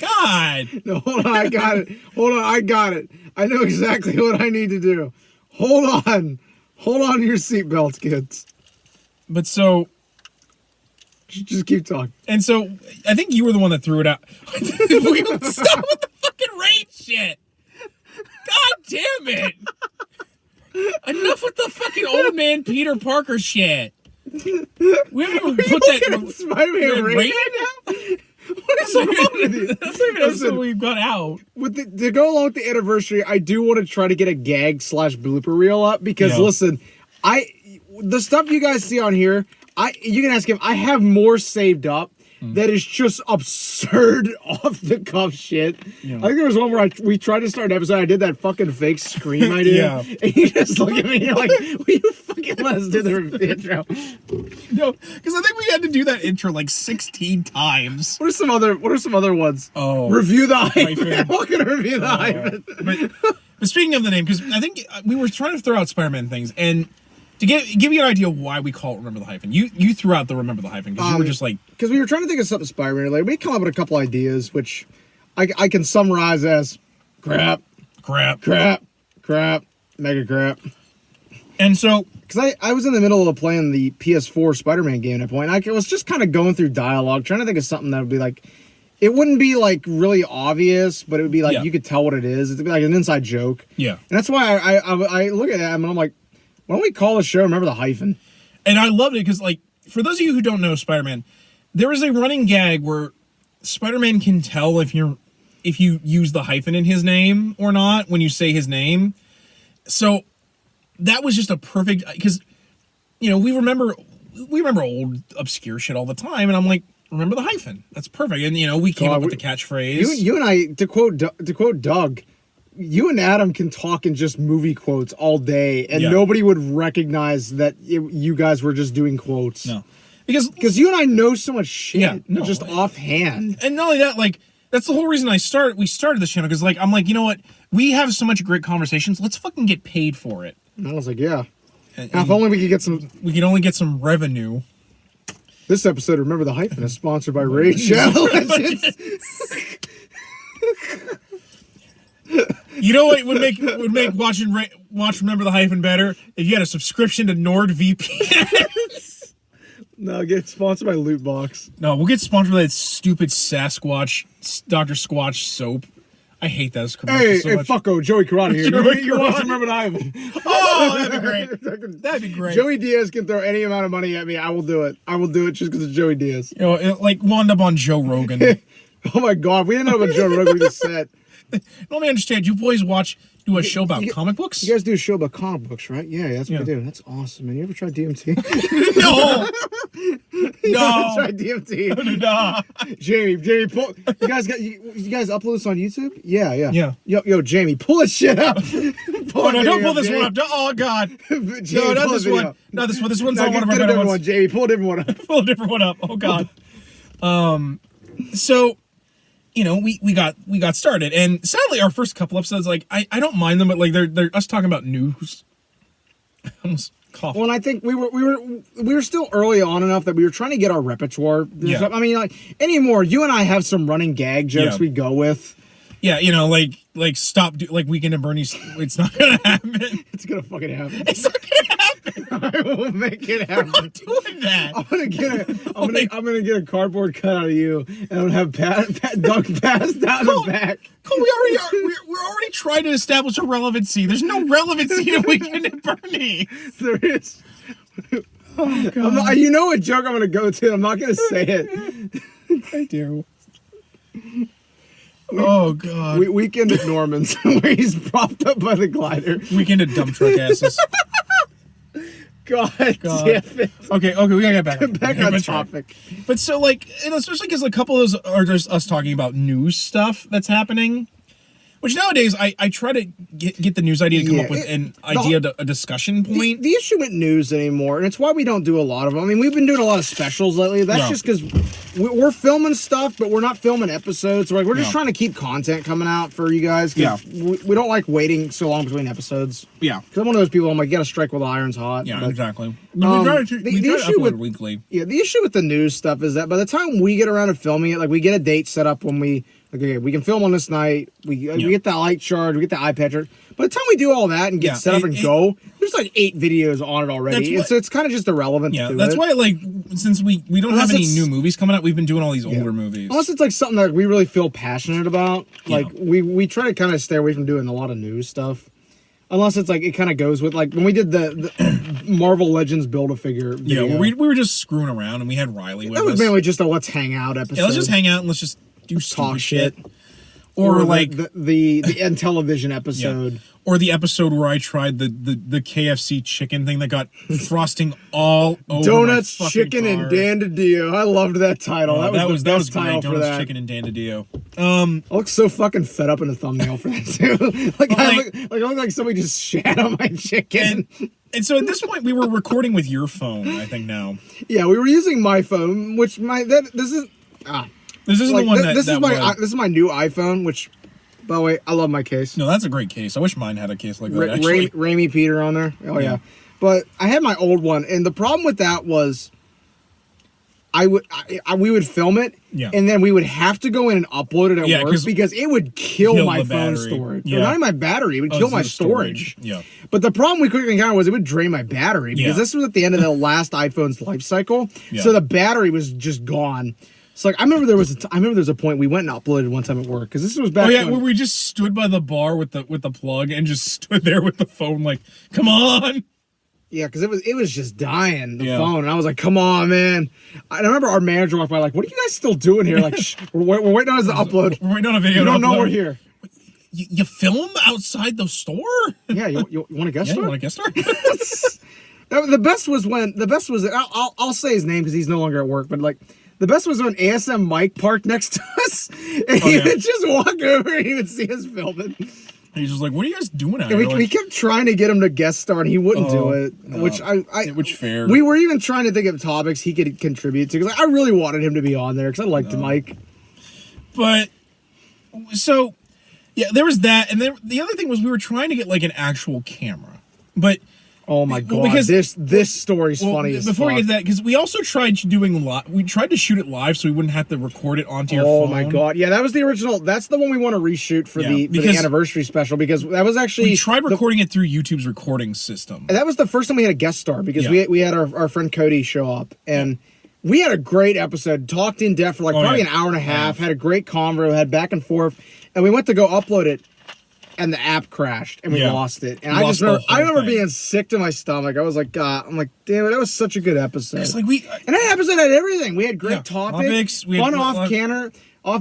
God. No, hold on, I got it. Hold on, I got it. I know exactly what I need to do. Hold on. Hold on to your seatbelts, kids. But so, Just keep talking. and so, I think you were the one that threw it out. We would stop with the fucking rain shit. God damn it. Enough with the fucking old man Peter Parker shit. We haven't even put that. Spider-Man Rain? Rain? What is wrong with you? That's not even Listen. episode we've got out. To go along with the anniversary, I do want to try to get a gag / blooper reel up because Yeah. listen, the stuff you guys see on here, you can ask him. I have more saved up that is just absurd off the cuff shit. Yeah. I think there was one where we tried to start an episode. I did that fucking fake scream I did, Yeah. and you just look at me and you're like, "Will you fucking let us do the intro?" No, because I think we had to do that intro like 16 times. What are some other ones? Oh. Review the Hyphen. Hyphen. We're gonna review the Hyphen. But speaking of the name, because I think we were trying to throw out Spider-Man things, and to give you an idea of why we call it Remember the Hyphen, you threw out the Remember the Hyphen because you were just like, Because we were trying to think of something Spider-Man related. We come up with a couple ideas, which I can summarize as crap, crap. mega crap. And so, Because I was in the middle of playing the PS4 Spider-Man game at a point. I was just kind of going through dialogue, trying to think of something that would be like it wouldn't be like really obvious, but it would be like Yeah. you could tell what it is. It'd be like an inside joke. Yeah. And that's why I look at that and I'm like, why don't we call the show Remember the Hyphen? And I loved it because, like, for those of you who don't know Spider-Man, there is a running gag where Spider-Man can tell if you use the hyphen in his name or not when you say his name. So that was just a perfect, because, you know, we remember old obscure shit all the time, and I'm like, remember the hyphen. That's perfect. And, you know, we came up with the catchphrase. You and I, to quote Doug, you and Adam can talk in just movie quotes all day, and nobody would recognize that you guys were just doing quotes. No. Because you and I know so much shit, just like, offhand. And not only that, like, that's the whole reason we started this channel, because, like, I'm like, you know what? We have so much great conversations. Let's fucking get paid for it. And I was like, yeah. And if only we could get some... We could only get some revenue. This episode, Remember the Hyphen, is sponsored by Raid Shadow Legends. You know what would make watch Remember the Hyphen better? If you had a subscription to NordVPN. No, get sponsored by Lootbox. No, we'll get sponsored by that stupid Sasquatch, Dr. Squatch soap. I hate those commercials so much. Fucko, Joey Karate here. Joey You want to Remember the Hyphen? Oh, that'd be great. That'd be great. Joey Diaz can throw any amount of money at me. I will do it. I will do it just because it's Joey Diaz. You know, like, wound up on Joe Rogan. Oh my God, we ended up on Joe Rogan. We just said. Let me understand. You boys do a show about comic books? You guys do a show about comic books, right? Yeah, that's what we do. That's awesome, man. You ever tried DMT? No. You ever tried DMT? No. Jamie, pull. You guys upload this on YouTube? Yeah. Yeah. Yo, Jamie, pull this shit up. Don't pull this one up. Oh God. Jamie, No, not this one. Not this one. This one's on one of our better ones. Jamie, pull a different one up. Pull a different one up. Oh God. So, you know, we got started, and sadly, our first couple episodes, like, I don't mind them, but like they're us talking about news. I almost coughed. Well, and I think we were still early on enough that we were trying to get our repertoire. Yeah. I mean, like anymore, you and I have some running gag jokes we go with. Yeah, you know, like like Weekend at Bernie's. It's not gonna happen. It's gonna fucking happen. It's not gonna happen. I will make it happen. We're not doing that. I'm gonna get a cardboard cut out of you, and I'm gonna have Doug passed out in the back. Cole, we're already trying to establish a relevancy. There's no relevancy to Weekend at Bernie. There is. Oh God. You know what joke I'm gonna go to. I'm not gonna say it. I do. Oh God. Weekend at Norman's, where he's propped up by the glider. Weekend at Dump Truck Asses. God damn it. Okay, we gotta get back on topic. But so, like, and especially because a couple of those are just us talking about news stuff that's happening. Which nowadays, I try to get the news idea to come up with a discussion point. The issue with news anymore, and it's why we don't do a lot of them. I mean, we've been doing a lot of specials lately. That's just because we're filming stuff, but we're not filming episodes. So, like, we're just trying to keep content coming out for you guys. We don't like waiting so long between episodes. Yeah. Because I'm one of those people, I'm like, gotta strike while the iron's hot. Yeah, but, exactly. No, we try to upload weekly. Yeah, the issue with the news stuff is that by the time we get around to filming it, like, we get a date set up when we... Okay, we can film on this night. We get that light charge. We get the iPad charge. By the time we do all that and get set up and go, there's like 8 videos on it already. So it's kind of just irrelevant. Yeah, that's why, like, since we don't have any new movies coming out, we've been doing all these older movies. Unless it's like something that we really feel passionate about. Like we try to kind of stay away from doing a lot of news stuff. Unless it's like it kind of goes with like when we did the Marvel Legends Build-A-Figure video. Yeah, we were just screwing around and we had Riley with us. That was mainly just a let's hang out episode. Yeah, let's just hang out and let's just do talk shit. Or like the Intellivision episode. Or the episode where I tried the KFC chicken thing that got frosting all over Donuts, my Chicken, car. and Dan DiDio. I loved that title. That was the best title great. for Donuts, that. Chicken, and Dan DiDio. I look so fucking fed up in the thumbnail for that too. I look like somebody just shat on my chicken. And so at this point, we were recording with your phone, I think now. Yeah, we were using my phone, which this isn't the one this is my new iPhone, which, by the way, I love my case. No, that's a great case. I wish mine had a case like that, actually. Raimi Peter on there. Oh, yeah. But I had my old one, and the problem with that was we would film it, and then we would have to go in and upload it at work because it would kill my phone storage. Yeah. Not even my battery, it would kill my storage. Yeah. But the problem we quickly encountered was it would drain my battery because this was at the end of the last iPhone's life cycle. Yeah. So the battery was just gone. So like I remember there was a point we went and uploaded one time at work because this was back. Oh yeah, when, where we just stood by the bar with the plug and just stood there with the phone, like, come on. Yeah, because it was just dying the Yeah. phone, and I was like, "Come on, man!" I remember our manager walked by, like, "What are you guys still doing here?" Like, Shh, we're waiting on us to upload. We're waiting on a video. You to don't know upload. we're here. You film outside the store? Yeah, you want to guest Yeah, you star? want to guest star? The best was I'll say his name because he's no longer at work, but like the best was when ASM Mike parked next to us, and he would just walk over and he would see us filming. He's just like, what are you guys doing out And here? we kept trying to get him to guest star, and he wouldn't do it. Which fair. We were even trying to think of topics he could contribute to because I really wanted him to be on there because I liked Mike. But so yeah, there was that, and then the other thing was we were trying to get like an actual camera, but. Oh my god! because this story's funny as before fuck. we get to that, because we also tried doing we tried to shoot it live so we wouldn't have to record it onto your Oh phone. my god! Yeah, that was the original. That's the one we want to reshoot for the anniversary special because that was actually We tried recording it through YouTube's recording system. that was the first time we had a guest star because Yeah. we had our friend Cody show up and we had a great episode. Talked in depth for like probably an hour and a half. Had a great convo. Had back and forth, and we went to go upload it. And the app crashed, and we lost it. And I remember being sick to my stomach. I was like, God, I'm like, damn it, that was such a good episode. It's like and that episode had everything. We had great topics, we had fun off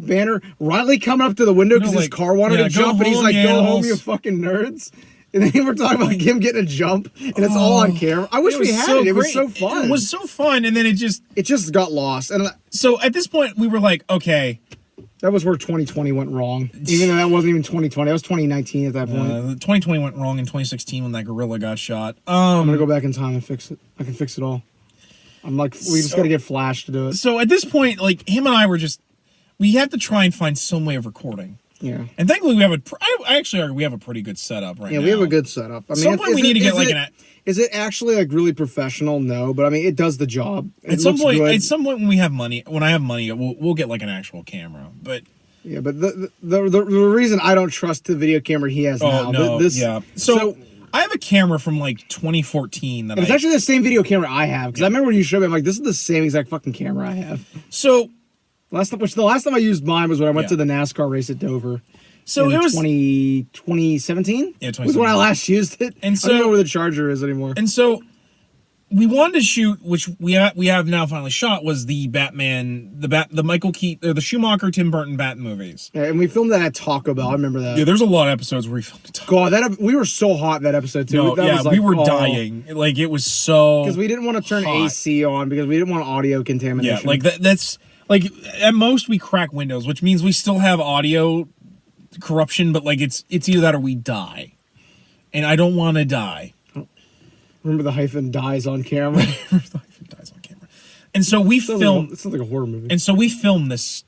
banner. Riley coming up to the window because his car wanted to jump, and he's like, "Go home, you fucking nerds." And then we're talking about him getting a jump, and it's all on camera. I wish we had it. It was so fun. It was so fun, and then it just got lost. And so at this point, we were like, okay. That was where 2020 went wrong. Even though that wasn't even 2020. That was 2019 at that point. 2020 went wrong in 2016 when that gorilla got shot. I'm going to go back in time and fix it. I can fix it all. I'm like, we just got to get Flash to do it. So at this point, like, him and I were just, we had to try and find some way of recording. Yeah. And thankfully, we have I actually argue we have a pretty good setup right now. Yeah, we have a good setup. I mean, some point we need to get like Is it actually like really professional? No, but I mean, it does the job. At some point when we have money, when I have money, we'll get like an actual camera. But yeah, but the reason I don't trust the video camera he has now. So I have a camera from like 2014 that it's actually the same video camera I have because I remember when you showed me, I'm like, this is the same exact fucking camera I have. So the last time I used mine was when I went to the NASCAR race at Dover. So it was 2017? Yeah, 2017. Was when I last used it. And so, I don't know where the charger is anymore. And so we wanted to shoot, which we have now finally shot, was the Batman, the Michael Keaton, or the Schumacher Tim Burton Bat movies. Yeah, and we filmed that at Taco Bell. I remember that. Yeah, there's a lot of episodes where we filmed at Taco Bell. God, we were so hot that episode too. No, that was like, we were dying. Like it was so because we didn't want to turn hot. AC on because we didn't want audio contamination. Yeah, like that's like at most we crack windows, which means we still have audio corruption, but like it's either that or we die, and I don't want to die. Remember the Hyphen dies on camera. The Hyphen dies on camera, and so we filmed. It sounds like a horror movie. And so we filmed this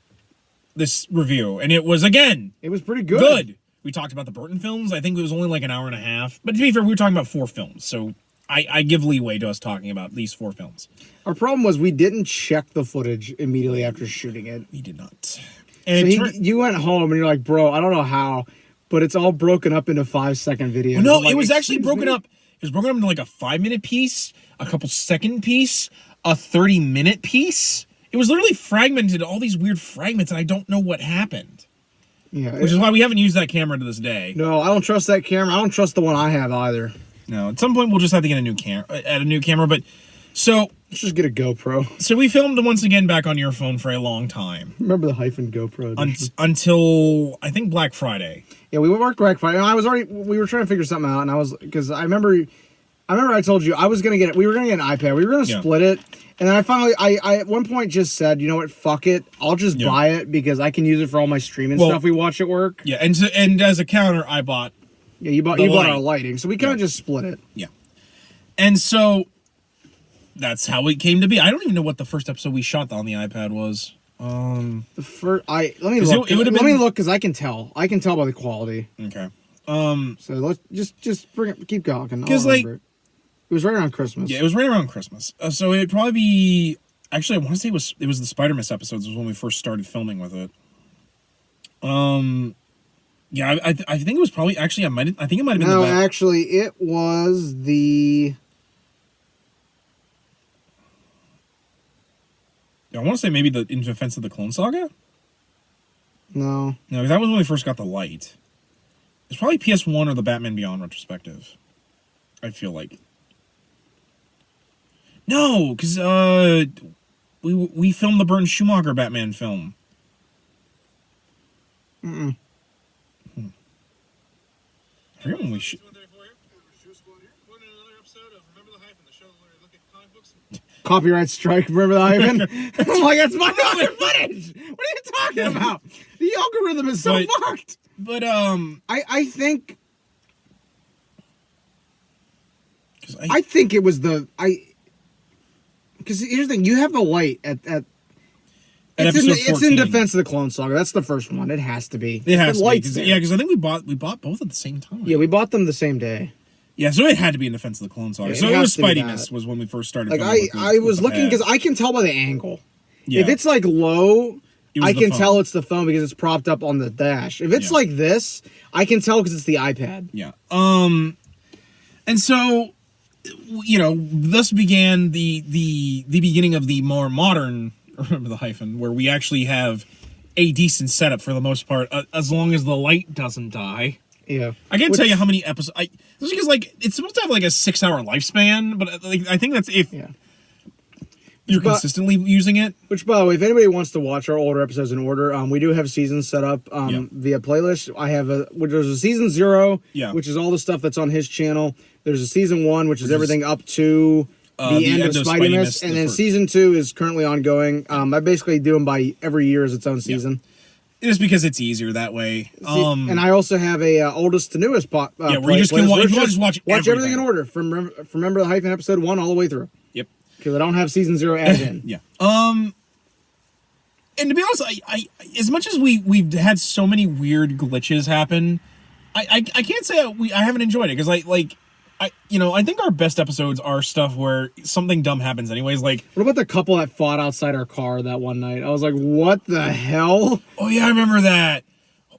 review, and it was it was pretty good. We talked about the Burton films. I think it was only like an hour and a half, but to be fair, we were talking about 4 films, so I give leeway to us talking about these 4 films. Our problem was we didn't check the footage immediately after shooting it. We did not. And so you went home and you're like, bro, I don't know how, but it's all broken up into 5-second videos. No, like, it was actually broken up. It was broken up into like a 5-minute piece, a couple second piece, a 30-minute piece. It was literally fragmented, all these weird fragments, and I don't know what happened. Yeah, which is why we haven't used that camera to this day. No, I don't trust that camera. I don't trust the one I have either. No, at some point we'll just have to get a new camera. But so let's just get a GoPro. So we filmed once again back on your phone for a long time. Remember the Hyphen GoPro until I think Black Friday. Yeah, we worked Black Friday. We were trying to figure something out, and because I remember I told you I was gonna get it. We were gonna get an iPad. We were gonna split it, and then I finally I at one point just said, you know what, fuck it, I'll just buy it because I can use it for all my streaming stuff we watch at work. Yeah, and as a counter, I bought. Yeah, you bought our lighting, so we kind of just split it. Yeah, and so that's how it came to be. I don't even know what the first episode we shot on the iPad was. The first let me look. Let me look because I can tell. I can tell by the quality. Okay. So let's just bring it. Keep going. Because like it was right around Christmas. Yeah, it was right around Christmas. So it'd probably be. Actually, I want to say it was the Spider-Man episodes was when we first started filming with it. Yeah, I think it was probably actually I think it might have been no, actually it was the. I want to say maybe the In Defense of the Clone Saga. No. No, because that was when we first got the light. It's probably PS1 or the Batman Beyond retrospective. I feel like. No, because we filmed the Burton Schumacher Batman film. I forget when we Copyright strike. Remember the Hyphen? I'm like, that's my other footage. What are you talking about? The algorithm is so fucked. But I think. I think it was the because here's the thing, you have the light at it's in Defense of the Clone Saga. That's the first one. It has to be. It has to be. Because I think we bought both at the same time. Yeah, we bought them the same day. Yeah, so it had to be in Defense of the Clone Saga. Yeah, so it was Spidey-ness was when we first started. Like I was looking because I can tell by the angle. Yeah. If it's like low, I can phone. tell it's the phone because it's propped up on the dash. If it's like this, I can tell because it's the iPad. Yeah. And so, you know, thus began the beginning of the more modern. Remember the Hyphen, where we actually have a decent setup for the most part, as long as the light doesn't die. Yeah. I can't tell you how many episodes. This is because like it's supposed to have like a 6-hour lifespan, but like I think that's if you're consistently using it. Which, by the way, if anybody wants to watch our older episodes in order, we do have seasons set up via playlist. I have there's a season 0, which is all the stuff that's on his channel. There's a season 1, which is everything up to the end of Spidey-ness, and then season 2 is currently ongoing. I basically do them by every year as its own season. Just because it's easier that way. And I also have a oldest to newest where you just can watch everything in order from Remember the Hyphen episode 1 all the way through. Yep. Because I don't have season 0 added in. Yeah. And to be honest, I as much as we've had so many weird glitches happen, I can't say I haven't enjoyed it because I think our best episodes are stuff where something dumb happens anyways. Like, what about the couple that fought outside our car that one night? I was like, what the hell? Oh yeah, I remember that.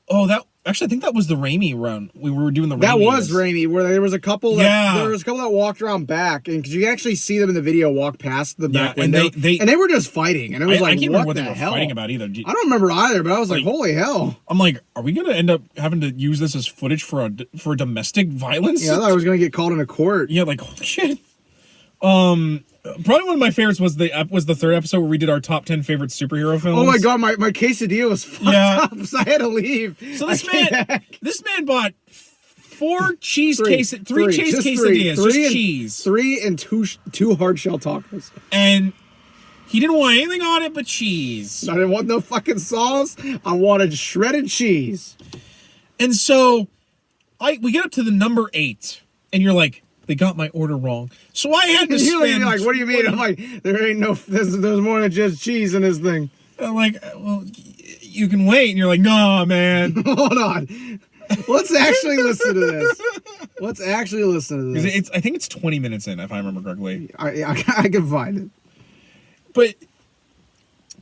Oh, actually, I think that was the Raimi run. We were doing the Raimi. That was Raimi, where there was a couple that walked around back, and because you can actually see them in the video walk past the back window, and they were just fighting, and it was I can't remember what they the were hell? fighting about either. I don't remember either, but I was like, holy hell! I'm like, are we gonna end up having to use this as footage for domestic violence? Yeah, I thought I was gonna get called into court. Yeah, like holy shit. Probably one of my favorites was the third episode where we did our top 10 favorite superhero films. Oh my god, my quesadilla was fucked up, so I had to leave. So this man bought three cheese quesadillas, just cheese. 3 and two hard shell tacos. And he didn't want anything on it but cheese. I didn't want no fucking sauce. I wanted shredded cheese. And so we get up to the number 8, and you're like, they got my order wrong. So I had to spend... You're like, what do you mean? I'm like, there ain't no... There's more than just cheese in this thing. I'm like, well, you can wait. And you're like, no, man. Hold on. Let's actually listen to this. I think it's 20 minutes in, if I remember correctly. I can find it. But...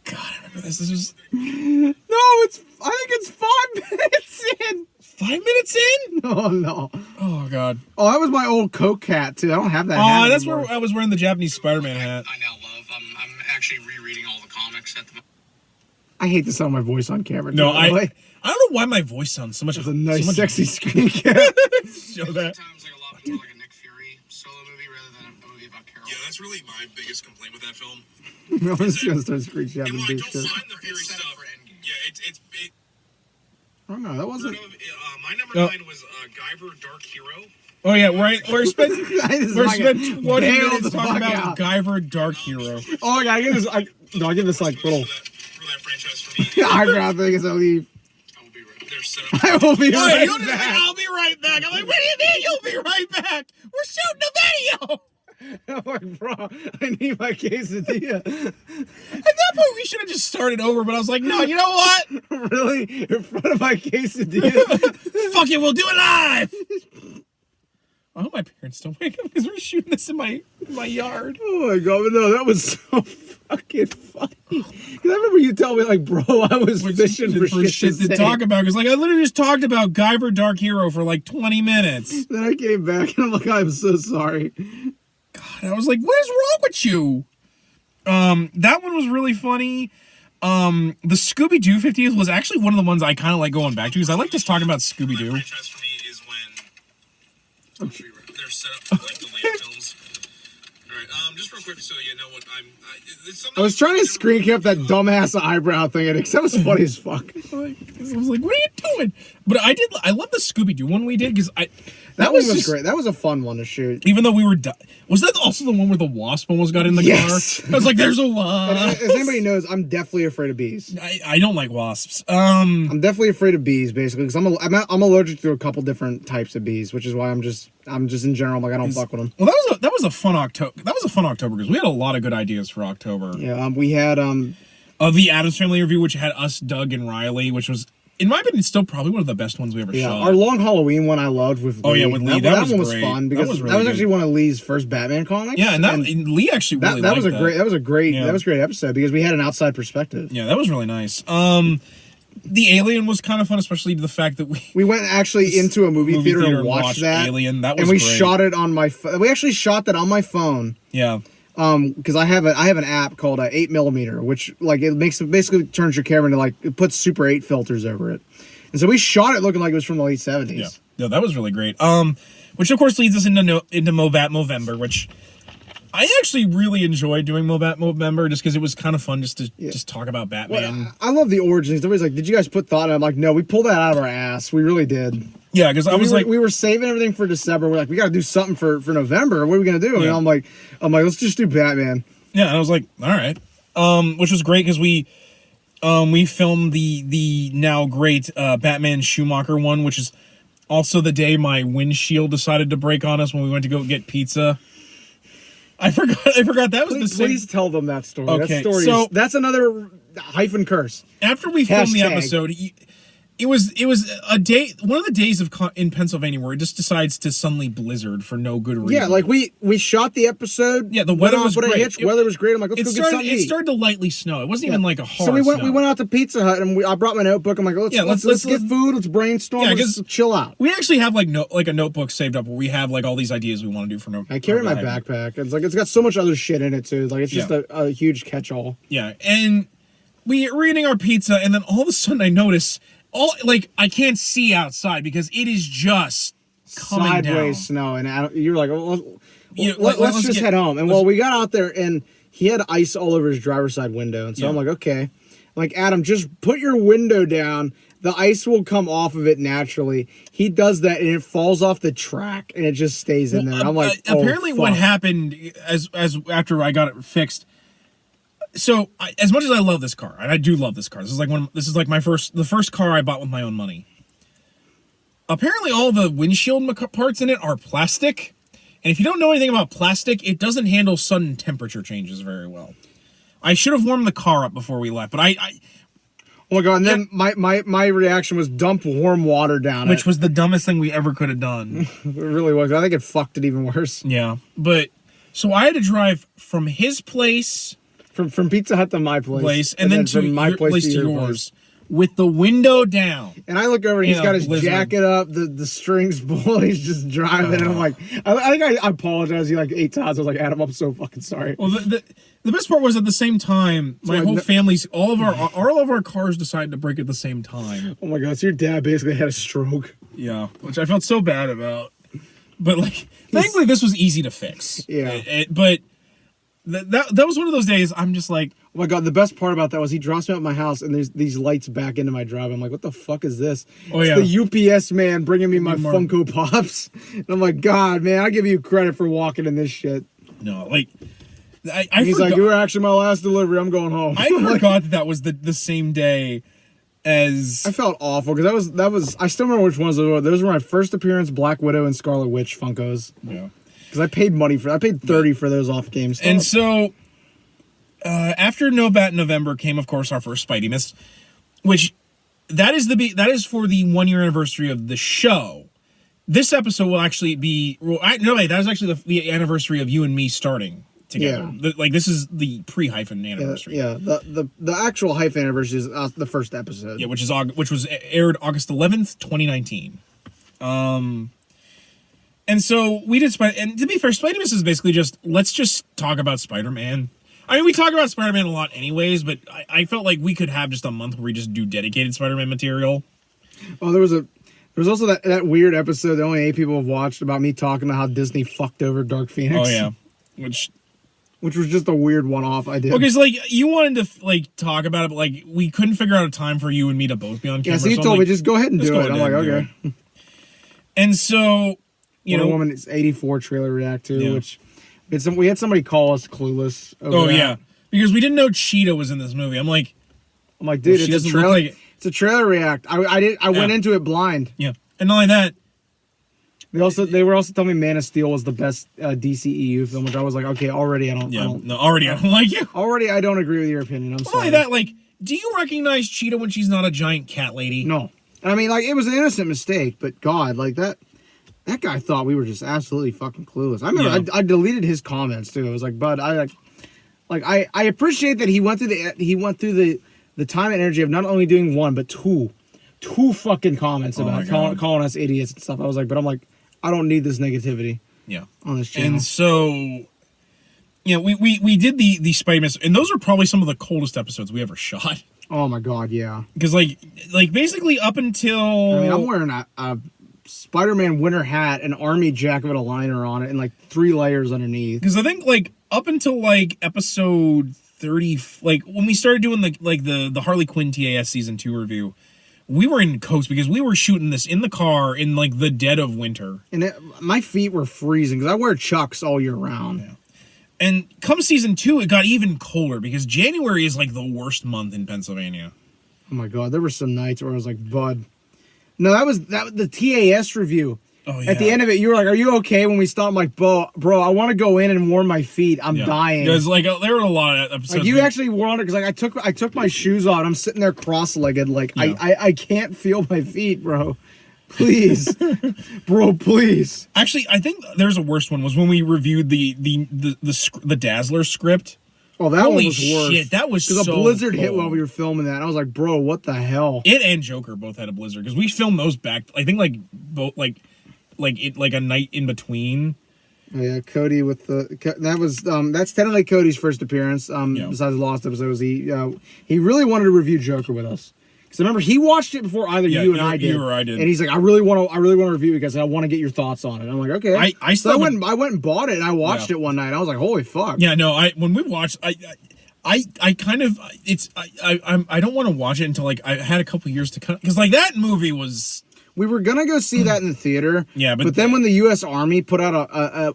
God, I remember this. This was... No, I think it's 5 minutes in. 5 minutes in? Oh, no. Oh, God. Oh, that was my old Coke hat, too. I don't have that hat Oh, that's anymore. where I was wearing the Japanese Spider-Man hat. I now love. I'm actually rereading all the comics at the moment. I hate to sound my voice on camera. No, I don't know why my voice sounds so much... It's a nice, sexy screen cap. Show that. Sometimes like a lot more like a Nick Fury solo movie rather than a movie about Carol. Yeah, that's really my biggest complaint with that film. I'm just going to start screenshotting And while I this don't shit. mind the Fury stuff, yeah, it Oh, no, that wasn't... my number 9 was Guyver Dark Hero. Oh, yeah, we're spent 20 minutes talking about out. Guyver Dark Hero. Oh, my God, I give this... I give this, like, little... For that franchise for me. eyebrow thing as I leave. I will be right. They're set up. I will be right You'll just back. like, I'll be right back. I'm like, what do you mean you'll be right back? We're shooting a video. I'm like, bro, I need my quesadilla. At that point, we should have just started over, but I was like, no, you know what? Really? In front of my quesadilla? Fuck it, we'll do it live. I hope my parents don't wake up because we're shooting this in my yard. Oh my god, but no, that was so fucking funny. Because I remember you telling me, like, bro, I was fishing for shit to talk about. Because, like, I literally just talked about Guyver Dark Hero for, like, 20 minutes. Then I came back and I'm like, I'm so sorry. God, I was like, what is wrong with you? That one was really funny. The Scooby-Doo 50th was actually one of the ones I kind of like going back to because I like just talking about Scooby-Doo. Franchise for me is when they're set up for like the Lamb films. All right, just real quick, so you know what it's something. I was trying to screen cap that dumbass eyebrow thing, and that was funny as fuck. I was like, what are you doing? But I love the Scooby-Doo one we did because That one was just great. That was a fun one to shoot. Even though we were was that also the one where the wasp almost got in the Yes. car? I was like, there's a wasp. As anybody knows, I'm definitely afraid of bees. I don't like wasps. I'm definitely afraid of bees, basically, because I'm allergic to a couple different types of bees, which is why I'm just in general, I'm like, I don't fuck with them. Well, that was a fun October. That was a fun October because we had a lot of good ideas for October. Yeah, we had the Addams Family review, which had us, Doug, and Riley, which was, in my opinion, still probably one of the best ones we ever shot. Our long Halloween one I loved with Lee. Oh yeah, with Lee. That was one was great. fun because that was, that was actually one of Lee's first Batman comics. Yeah, and Lee actually really that was liked a great Yeah. that was a great episode because we had an outside perspective. Yeah, that was really nice. The Alien was kind of fun, especially the fact that we went actually into a movie theater and watched that. Alien. That was and we great. shot it on my we actually shot that on my phone. Yeah. Because I have an app called 8mm, which like it basically turns your camera into like it puts Super 8 filters over it, and so we shot it looking like it was from the late 70s. Yeah, that was really great. Which of course leads us into Mobat Movember, which I actually really enjoyed doing Mobat Movember just because it was kind of fun just to just talk about Batman. Well, I love the origins. Everybody's like, "Did you guys put thought?" And I'm like, "No, we pulled that out of our ass. We really did." Yeah, because we were saving everything for December. We're like, we got to do something for November. What are we gonna do? Yeah. And I'm like, let's just do Batman. Yeah, and I was like, all right, which was great because we filmed the now great Batman Schumacher one, which is also the day my windshield decided to break on us when we went to go get pizza. I forgot that was the same. Please tell them that story. Okay, that story so- that's another hyphen curse. After we filmed the Hashtag. episode, it was a day, one of the days in Pennsylvania where it just decides to suddenly blizzard for no good reason. Yeah, like we shot the episode. Yeah, the weather was put a great. hitch, weather was great. I'm like, let's go get something to It eat. started to lightly snow. It wasn't even like a hard So we went snow. out to Pizza Hut and I brought my notebook. I'm like, let's get food. Let's brainstorm. Yeah, let's 'cause chill out. We actually have like a notebook saved up where we have like all these ideas we want to do for no. I carry my Batman. backpack. It's like it's got so much other shit in it too. Like it's just a huge catch-all. Yeah, and we're eating our pizza, and then all of a sudden I notice I can't see outside because it is just coming Sideways down. snow, and you're like, Yeah, let's just head home. And we got out there, and he had ice all over his driver's side window, and so I'm like, okay, I'm like, Adam, just put your window down. The ice will come off of it naturally. He does that, and it falls off the track, and it just stays in there. I'm like, apparently, oh, what fuck. happened as after I got it fixed. So, as much as I love this car, and I do love this car, this is like the first car I bought with my own money. Apparently, all the windshield parts in it are plastic, and if you don't know anything about plastic, it doesn't handle sudden temperature changes very well. I should have warmed the car up before we left, but Oh my god! And then my reaction was dump warm water down which it. was the dumbest thing we ever could have done. It really was. I think it fucked it even worse. Yeah, but so I had to drive from his place. From Pizza Hut to my place, And then to from my your place to your yours with the window down. And I look over, and he's In a got his blizzard. jacket up, the strings pulled, he's just driving, and I'm like, I think I apologized to you like 8 times. I was like, Adam, I'm so fucking sorry. Well, the best part was at the same time, my whole family's all of our cars decided to break at the same time. Oh my god, so your dad basically had a stroke. Yeah, which I felt so bad about. But like, thankfully, this was easy to fix. Yeah. But that was one of those days. I'm just like, Oh my god, the best part about that was he drops me out of my house, and there's these lights back into my drive. I'm like, what the fuck is this? Oh, It's yeah. the UPS man bringing me my more. Funko Pops. And I'm like, God, man, I give you credit for walking in this shit. no, like, I He's forgot, like, you were actually my last delivery. I'm going home. I forgot that was the same day as. I felt awful because that was I still remember which ones those were. Those were my first appearance Black Widow and Scarlet Witch Funkos. Yeah. Because I paid money for I paid $30 for those off GameStop. And so, after No Bat November came, of course, our first Spidey Miss, which that is for the 1 year anniversary of the show. This episode will actually be that was actually the anniversary of you and me starting together. Yeah. This is the pre-hyphen anniversary. yeah, the actual hyphen anniversary is the first episode. Yeah, which was aired August 11th, 2019. And so we did and to be fair, Spidey Miss is basically just let's just talk about Spider-Man. I mean, we talk about Spider-Man a lot anyways, but I felt like we could have just a month where we just do dedicated Spider-Man material. Oh, there was also that weird episode that only 8 people have watched about me talking about how Disney fucked over Dark Phoenix. Oh, yeah. Which was just a weird one-off I did. Okay, so, like, you wanted to, like, talk about it, but, like, we couldn't figure out a time for you and me to both be on camera. Yeah, so you I'm told me, like, just go ahead and do it. I'm like, okay. And so, you know. Wonder Woman is 84 trailer react to, which we had somebody call us clueless. Over that. Yeah. Because we didn't know Cheetah was in this movie. I'm like, dude, it's a trailer. Like it's a trailer react. I went into it blind. Yeah. And not only that, they were also telling me Man of Steel was the best DCEU film, which I was like, okay, already I don't like you. Already I don't agree with your opinion. I'm sorry. Not only that, like, do you recognize Cheetah when she's not a giant cat lady? No. I mean, like, it was an innocent mistake, but God, like that guy thought we were just absolutely fucking clueless. I remember I deleted his comments too. I was like, Bud, I appreciate that he went through the time and energy of not only doing one but two fucking comments about calling us idiots and stuff. I was like, but I'm like, I don't need this negativity. Yeah. On this channel. And so, you know, we did the Spider-Man, and those are probably some of the coldest episodes we ever shot. Oh my God, yeah. Because like basically up until, I mean, I'm wearing a Spider-Man winter hat, an army jacket with a liner on it, and like 3 layers underneath. Because I think like up until like episode 30, like when we started doing the Harley Quinn TAS season 2 review, we were in coast because we were shooting this in the car in like the dead of winter. And my feet were freezing because I wear Chucks all year round. Yeah. And come season 2, it got even colder because January is like the worst month in Pennsylvania. Oh my God, there were some nights where I was like, Bud. No, that was the TAS review. Oh, yeah. At the end of it, you were like, "Are you okay?" When we stopped, I'm like, "Bro, I want to go in and warm my feet. I'm dying." Because like there were a lot of episodes. Like you actually wanted, because like I took my shoes off. I'm sitting there cross-legged, like I can't feel my feet, bro. Please, bro, please. Actually, I think there's a worse one. Was when we reviewed the Dazzler script. Oh, that one was worse. Shit, that was so because a blizzard cold. hit while we were filming that. And I was like, bro, what the hell? It and Joker both had a blizzard because we filmed those back. I think like both like a night in between. Oh, yeah, Cody with that's technically Cody's first appearance. Besides the Lost episode, was he really wanted to review Joker with us. Because remember, he watched it before either you and I did. You or I did. And he's like, I really want to review it because I want to get your thoughts on it. I'm like, okay. I went and bought it and I watched it one night. I was like, holy fuck. Yeah, no, when we watched, I kind of I don't want to watch it until like I had a couple years to cut, because like that movie was. We were gonna go see that in the theater. Yeah, but then when the U.S. Army put out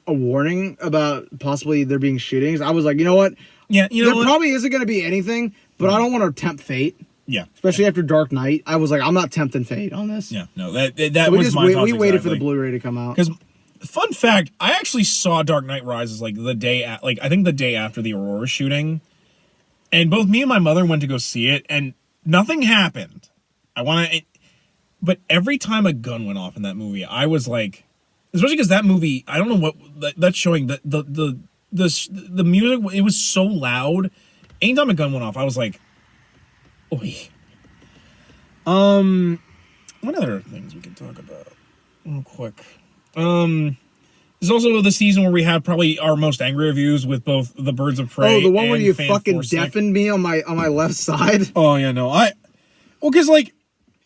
a warning about possibly there being shootings, I was like, you know what? Yeah, there probably isn't gonna be anything, but I don't want to tempt fate. Yeah, especially after Dark Knight, I was like, I'm not tempting fate on this. Yeah, no, that was my thoughts. We waited for the Blu-ray to come out. Because, fun fact, I actually saw Dark Knight Rises like the day, I think the day after the Aurora shooting, and both me and my mother went to go see it, and nothing happened. But every time a gun went off in that movie, I was like, especially because that movie, I don't know what that's showing, the music, it was so loud. Anytime a gun went off, I was like, oi. What other things we can talk about real quick? There's also the season where we have probably our most angry reviews with both the Birds of Prey. Oh, the one where you Fan fucking Force deafened me on my left side. Oh yeah, no, because like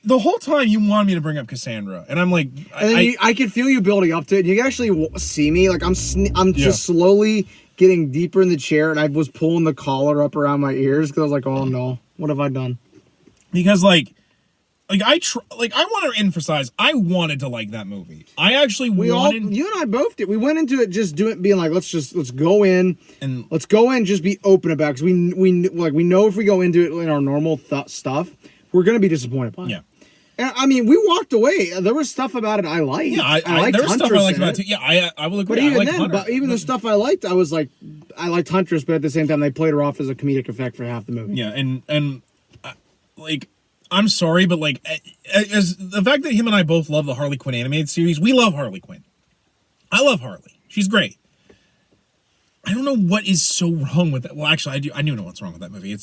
the whole time you wanted me to bring up Cassandra, and I'm like, I could feel you building up to it. You can actually see me, like I'm just slowly getting deeper in the chair, and I was pulling the collar up around my ears because I was like, oh no, what have I done? Because I want to emphasize, I wanted to like that movie. I actually wanted. You and I both did. We went into it just being like, let's go in and just be open about it, because we know if we go into it in our normal stuff, we're gonna be disappointed by it. Yeah. And I mean, we walked away. There was stuff about it I liked. Yeah, I liked Huntress. Stuff I liked about it too. Yeah, I will agree. But even the stuff I liked, I was like, I liked Huntress, but at the same time, they played her off as a comedic effect for half the movie. Yeah, and I'm sorry, but as the fact that him and I both love the Harley Quinn animated series, we love Harley Quinn. I love Harley. She's great. I don't know what is so wrong with that. Well, actually, I do know what's wrong with that movie.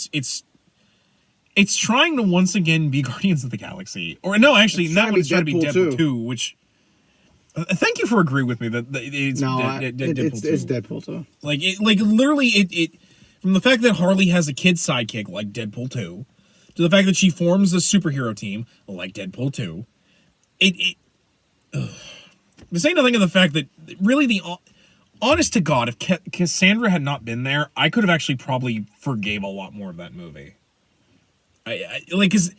It's trying to once again be Guardians of the Galaxy. Or no, actually, that one's trying to be Deadpool 2, which... thank you for agreeing with me that it's Deadpool 2. It's Deadpool 2. Literally, from the fact that Harley has a kid sidekick like Deadpool 2, to the fact that she forms a superhero team like Deadpool 2, this ain't nothing of the fact that really honest to God, if Cassandra had not been there, I could have actually probably forgave a lot more of that movie. Because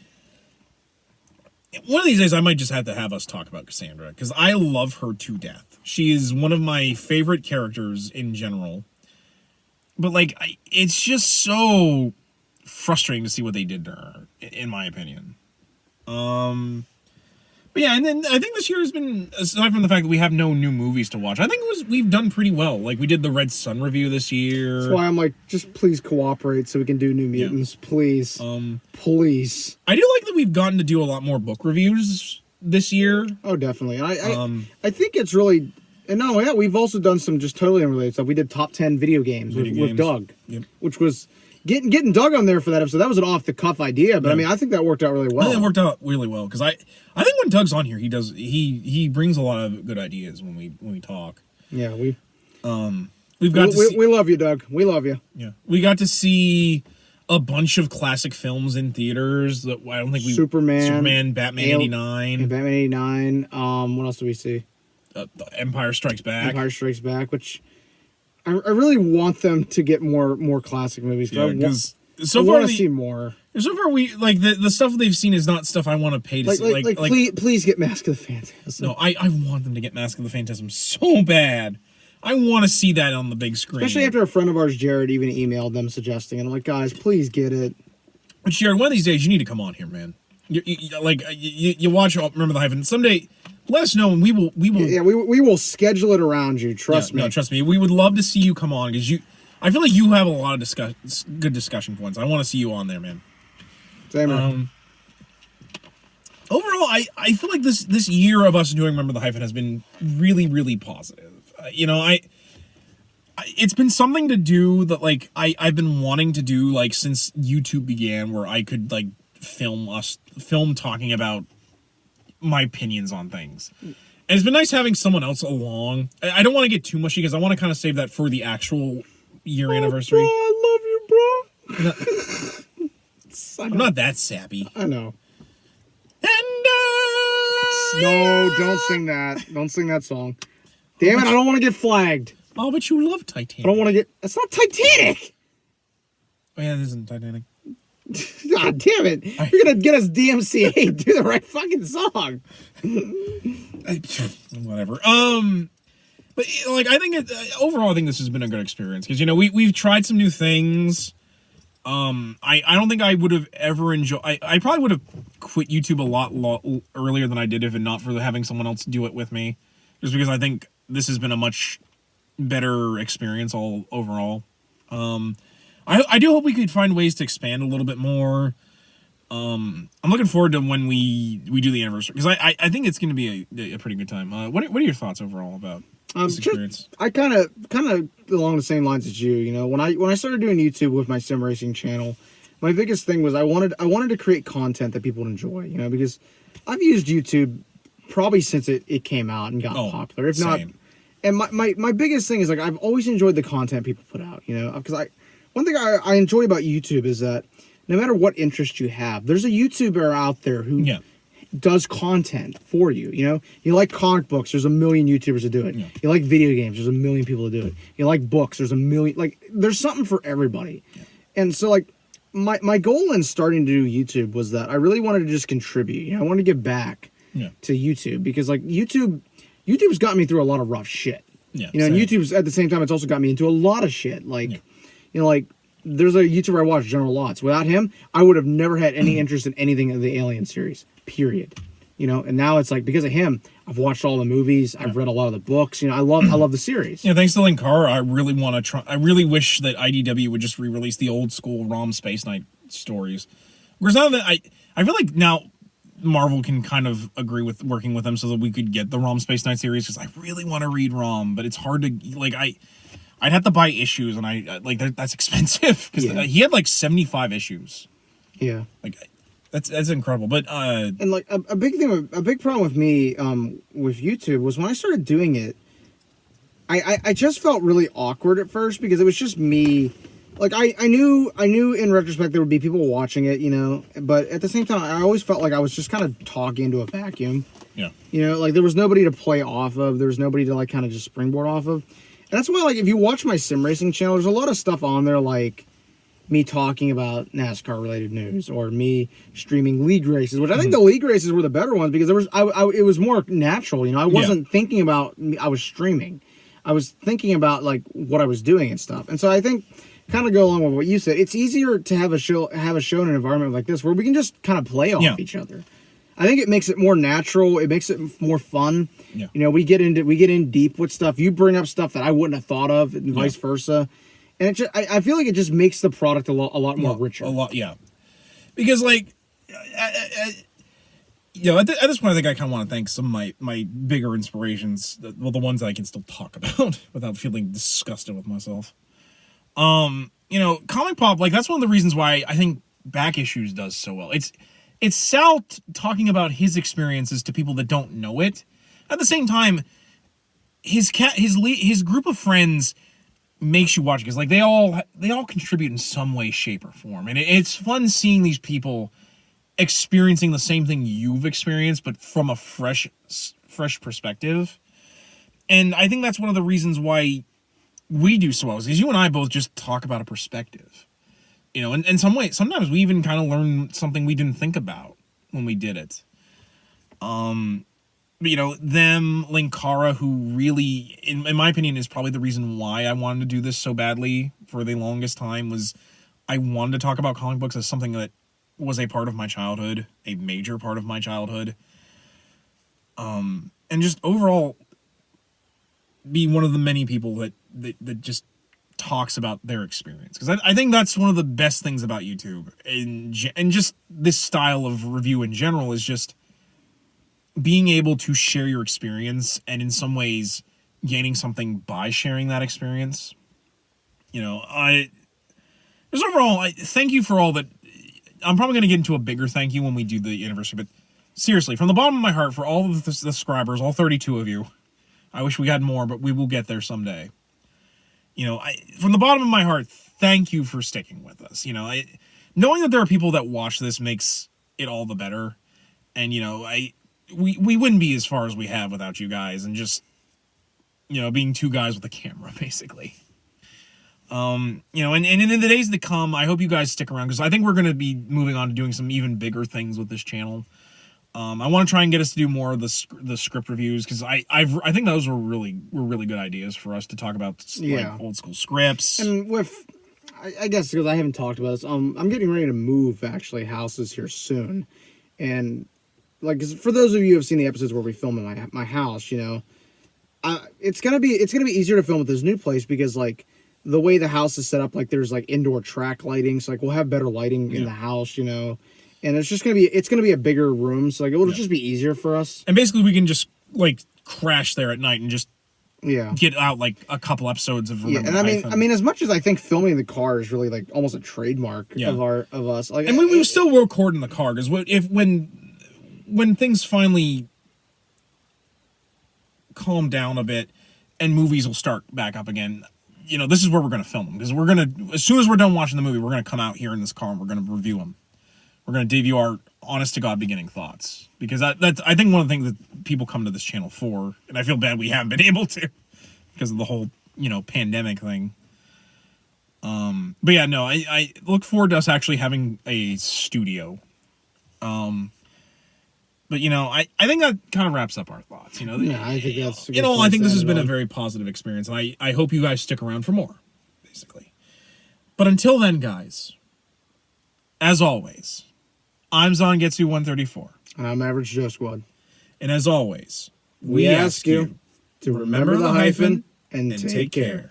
one of these days I might just have to have us talk about Cassandra, because I love her to death. She is one of my favorite characters in general. But, like, it's just so frustrating to see what they did to her, in my opinion. But yeah, and then I think this year has been, aside from the fact that we have no new movies to watch, I think we've done pretty well. Like, we did the Red Sun review this year. That's why I'm like, just please cooperate so we can do New Mutants, please. Please. I do like that we've gotten to do a lot more book reviews this year. Oh, definitely. And I think it's really, and not only that, we've also done some just totally unrelated stuff. We did top 10 video games with Doug, which was getting Doug on there for that episode. That was an off the cuff idea, but I mean, I think that worked out really well. I think it worked out really well because I think when Doug's on here, he brings a lot of good ideas when we talk. Yeah, we love you, Doug. We love you. Yeah, we got to see a bunch of classic films in theaters that I don't think we Superman, Batman '89, and Batman '89. What else do we see? Empire Strikes Back, which I really want them to get more classic movies. Because I want to see more. So far, we like the stuff they've seen is not stuff I want to pay to see. Please get Mask of the Phantasm. No, I want them to get Mask of the Phantasm so bad. I want to see that on the big screen. Especially after a friend of ours, Jared, even emailed them suggesting, and I'm like, guys, please get it. But Jared, one of these days you need to come on here, man. You watch Remember the Hyphen someday. Let us know, and we will. Yeah, we will schedule it around you. Trust me. No, trust me. We would love to see you come on because I feel like you have a lot of good discussion points. I want to see you on there, man. Same here. Overall, I feel like this year of us doing Remember the Hyphen has been really, really positive. It's been something to do that like I've been wanting to do like since YouTube began, where I could like film talking about my opinions on things. And it's been nice having someone else along. I don't want to get too mushy because I want to kind of save that for the actual year anniversary. Bro, I love you, bro. I'm not that sappy. I know. And no, don't sing that. Don't sing that song. Damn it, I don't want to get flagged. Oh, but you love Titanic. I don't want to get... It's not Titanic! Oh, yeah, this isn't Titanic. God damn it. You're going to get us DMCA. Do the right fucking song. Whatever. But, like, I think overall, I think this has been a good experience. Because, we've tried some new things. I don't think I would have ever enjoyed... I probably would have quit YouTube a lot earlier than I did if not for having someone else do it with me. Just because I think this has been a much better experience all overall. I do hope we could find ways to expand a little bit more. I'm looking forward to when we do the anniversary because I think it's going to be a pretty good time. What are your thoughts overall about this experience? I kind of along the same lines as you. When I started doing YouTube with my sim racing channel, my biggest thing was I wanted to create content that people would enjoy. Because I've used YouTube probably since it came out and got popular. If not, and my biggest thing is like I've always enjoyed the content people put out. Because one thing I enjoy about YouTube is that no matter what interest you have, there's a YouTuber out there who does content for you. You like comic books, there's a million YouTubers that do it. You like video games, there's a million people that do it. You like books, there's a million. Like there's something for everybody. And so like my goal in starting to do YouTube was that I really wanted to just contribute. I wanted to give back to YouTube because like YouTube's got me through a lot of rough shit. And YouTube's at the same time it's also got me into a lot of shit. Like like there's a YouTuber I watch, General Lots. Without him, I would have never had any interest in anything in the Alien series. Period. And now it's like because of him, I've watched all the movies, I've read a lot of the books. I love the series. Thanks to Linkara, I really want to try. I really wish that IDW would just re-release the old school ROM Space Knight stories. Whereas now that I feel like now Marvel can kind of agree with working with them so that we could get the ROM Space Knight series because I really want to read ROM, but it's hard to like I'd have to buy issues, and that's expensive because he had like 75 issues. Yeah, like that's incredible. But and like a big problem with me with YouTube was when I started doing it, I just felt really awkward at first because it was just me like I knew in retrospect there would be people watching it, you know, but at the same time I always felt like I was just kind of talking into a vacuum. Yeah. You know, like there was nobody to play off of. There was nobody to like kind of just springboard off of. And that's why, like, if you watch my sim racing channel, there's a lot of stuff on there like me talking about NASCAR related news or me streaming league races, which I think the league races were the better ones because it was more natural. You know, I wasn't thinking about I was streaming. I was thinking about like what I was doing and stuff. And so I think kind of go along with what you said. It's easier to have a show in an environment like this where we can just kind of play off each other. I think it makes it more natural. It makes it more fun. Yeah. You know, we get in deep with stuff. You bring up stuff that I wouldn't have thought of, and vice versa. And it just, I feel like it just makes the product a lot more richer. A lot, yeah. Because like, you know, at this point, I think I kind of want to thank some of my bigger inspirations. The ones that I can still talk about without feeling disgusted with myself. You know, Comic Pop, like that's one of the reasons why I think Back Issues does so well. It's Sal talking about his experiences to people that don't know it. At the same time, his group of friends makes you watch it because like they all contribute in some way, shape, or form, and it's fun seeing these people experiencing the same thing you've experienced, but from a fresh perspective. And I think that's one of the reasons why we do so well, is because you and I both just talk about a perspective. You know, in some way, sometimes we even kind of learn something we didn't think about when we did it. You know, Linkara, who really, in my opinion, is probably the reason why I wanted to do this so badly for the longest time, was I wanted to talk about comic books as something that was a part of my childhood, a major part of my childhood. And just overall be one of the many people that just talks about their experience, because I think that's one of the best things about YouTube and just this style of review in general, is just being able to share your experience and in some ways gaining something by sharing that experience. You know, thank you for all that. I'm probably going to get into a bigger thank you when we do the anniversary, but seriously, from the bottom of my heart, for all of the subscribers, all 32 of you, I wish we had more, but we will get there someday. You know, from the bottom of my heart, thank you for sticking with us. You know, knowing that there are people that watch this makes it all the better. And, you know, we wouldn't be as far as we have without you guys, and just, you know, being two guys with a camera, basically. You know, and in the days to come, I hope you guys stick around, because I think we're going to be moving on to doing some even bigger things with this channel. I want to try and get us to do more of the script reviews, because I think those were really good ideas for us to talk about, like old school scripts. And with, I guess because I haven't talked about this, I'm getting ready to move actually houses here soon, and like, 'cause for those of you who have seen the episodes where we film in my house, you know, it's gonna be easier to film at this new place, because like the way the house is set up, like there's like indoor track lighting, so like we'll have better lighting in the house, you know. And it's gonna be a bigger room, so like it'll just be easier for us. And basically, we can just like crash there at night and just Yeah. get out like a couple episodes of Remember and Hyphen. I mean, as much as I think filming in the car is really like almost a trademark of us, like, and we still record in the car because when things finally calm down a bit and movies will start back up again, you know, this is where we're going to film them, because we're going to, as soon as we're done watching the movie, we're going to come out here in this car and we're going to review them. We're going to debut our honest to God beginning thoughts, because that's I think one of the things that people come to this channel for, and I feel bad we haven't been able to because of the whole, you know, pandemic thing. But yeah, no, I look forward to us actually having a studio. But you know, I think that kind of wraps up our thoughts. You know, yeah, I think that's a good you know, I place think to this has end been it a on. very positive experience, and I hope you guys stick around for more, basically. But until then, guys, as always, I'm Zangetsu 134, And I'm Average Joe Squad. and as always, We ask you to remember the hyphen and take care.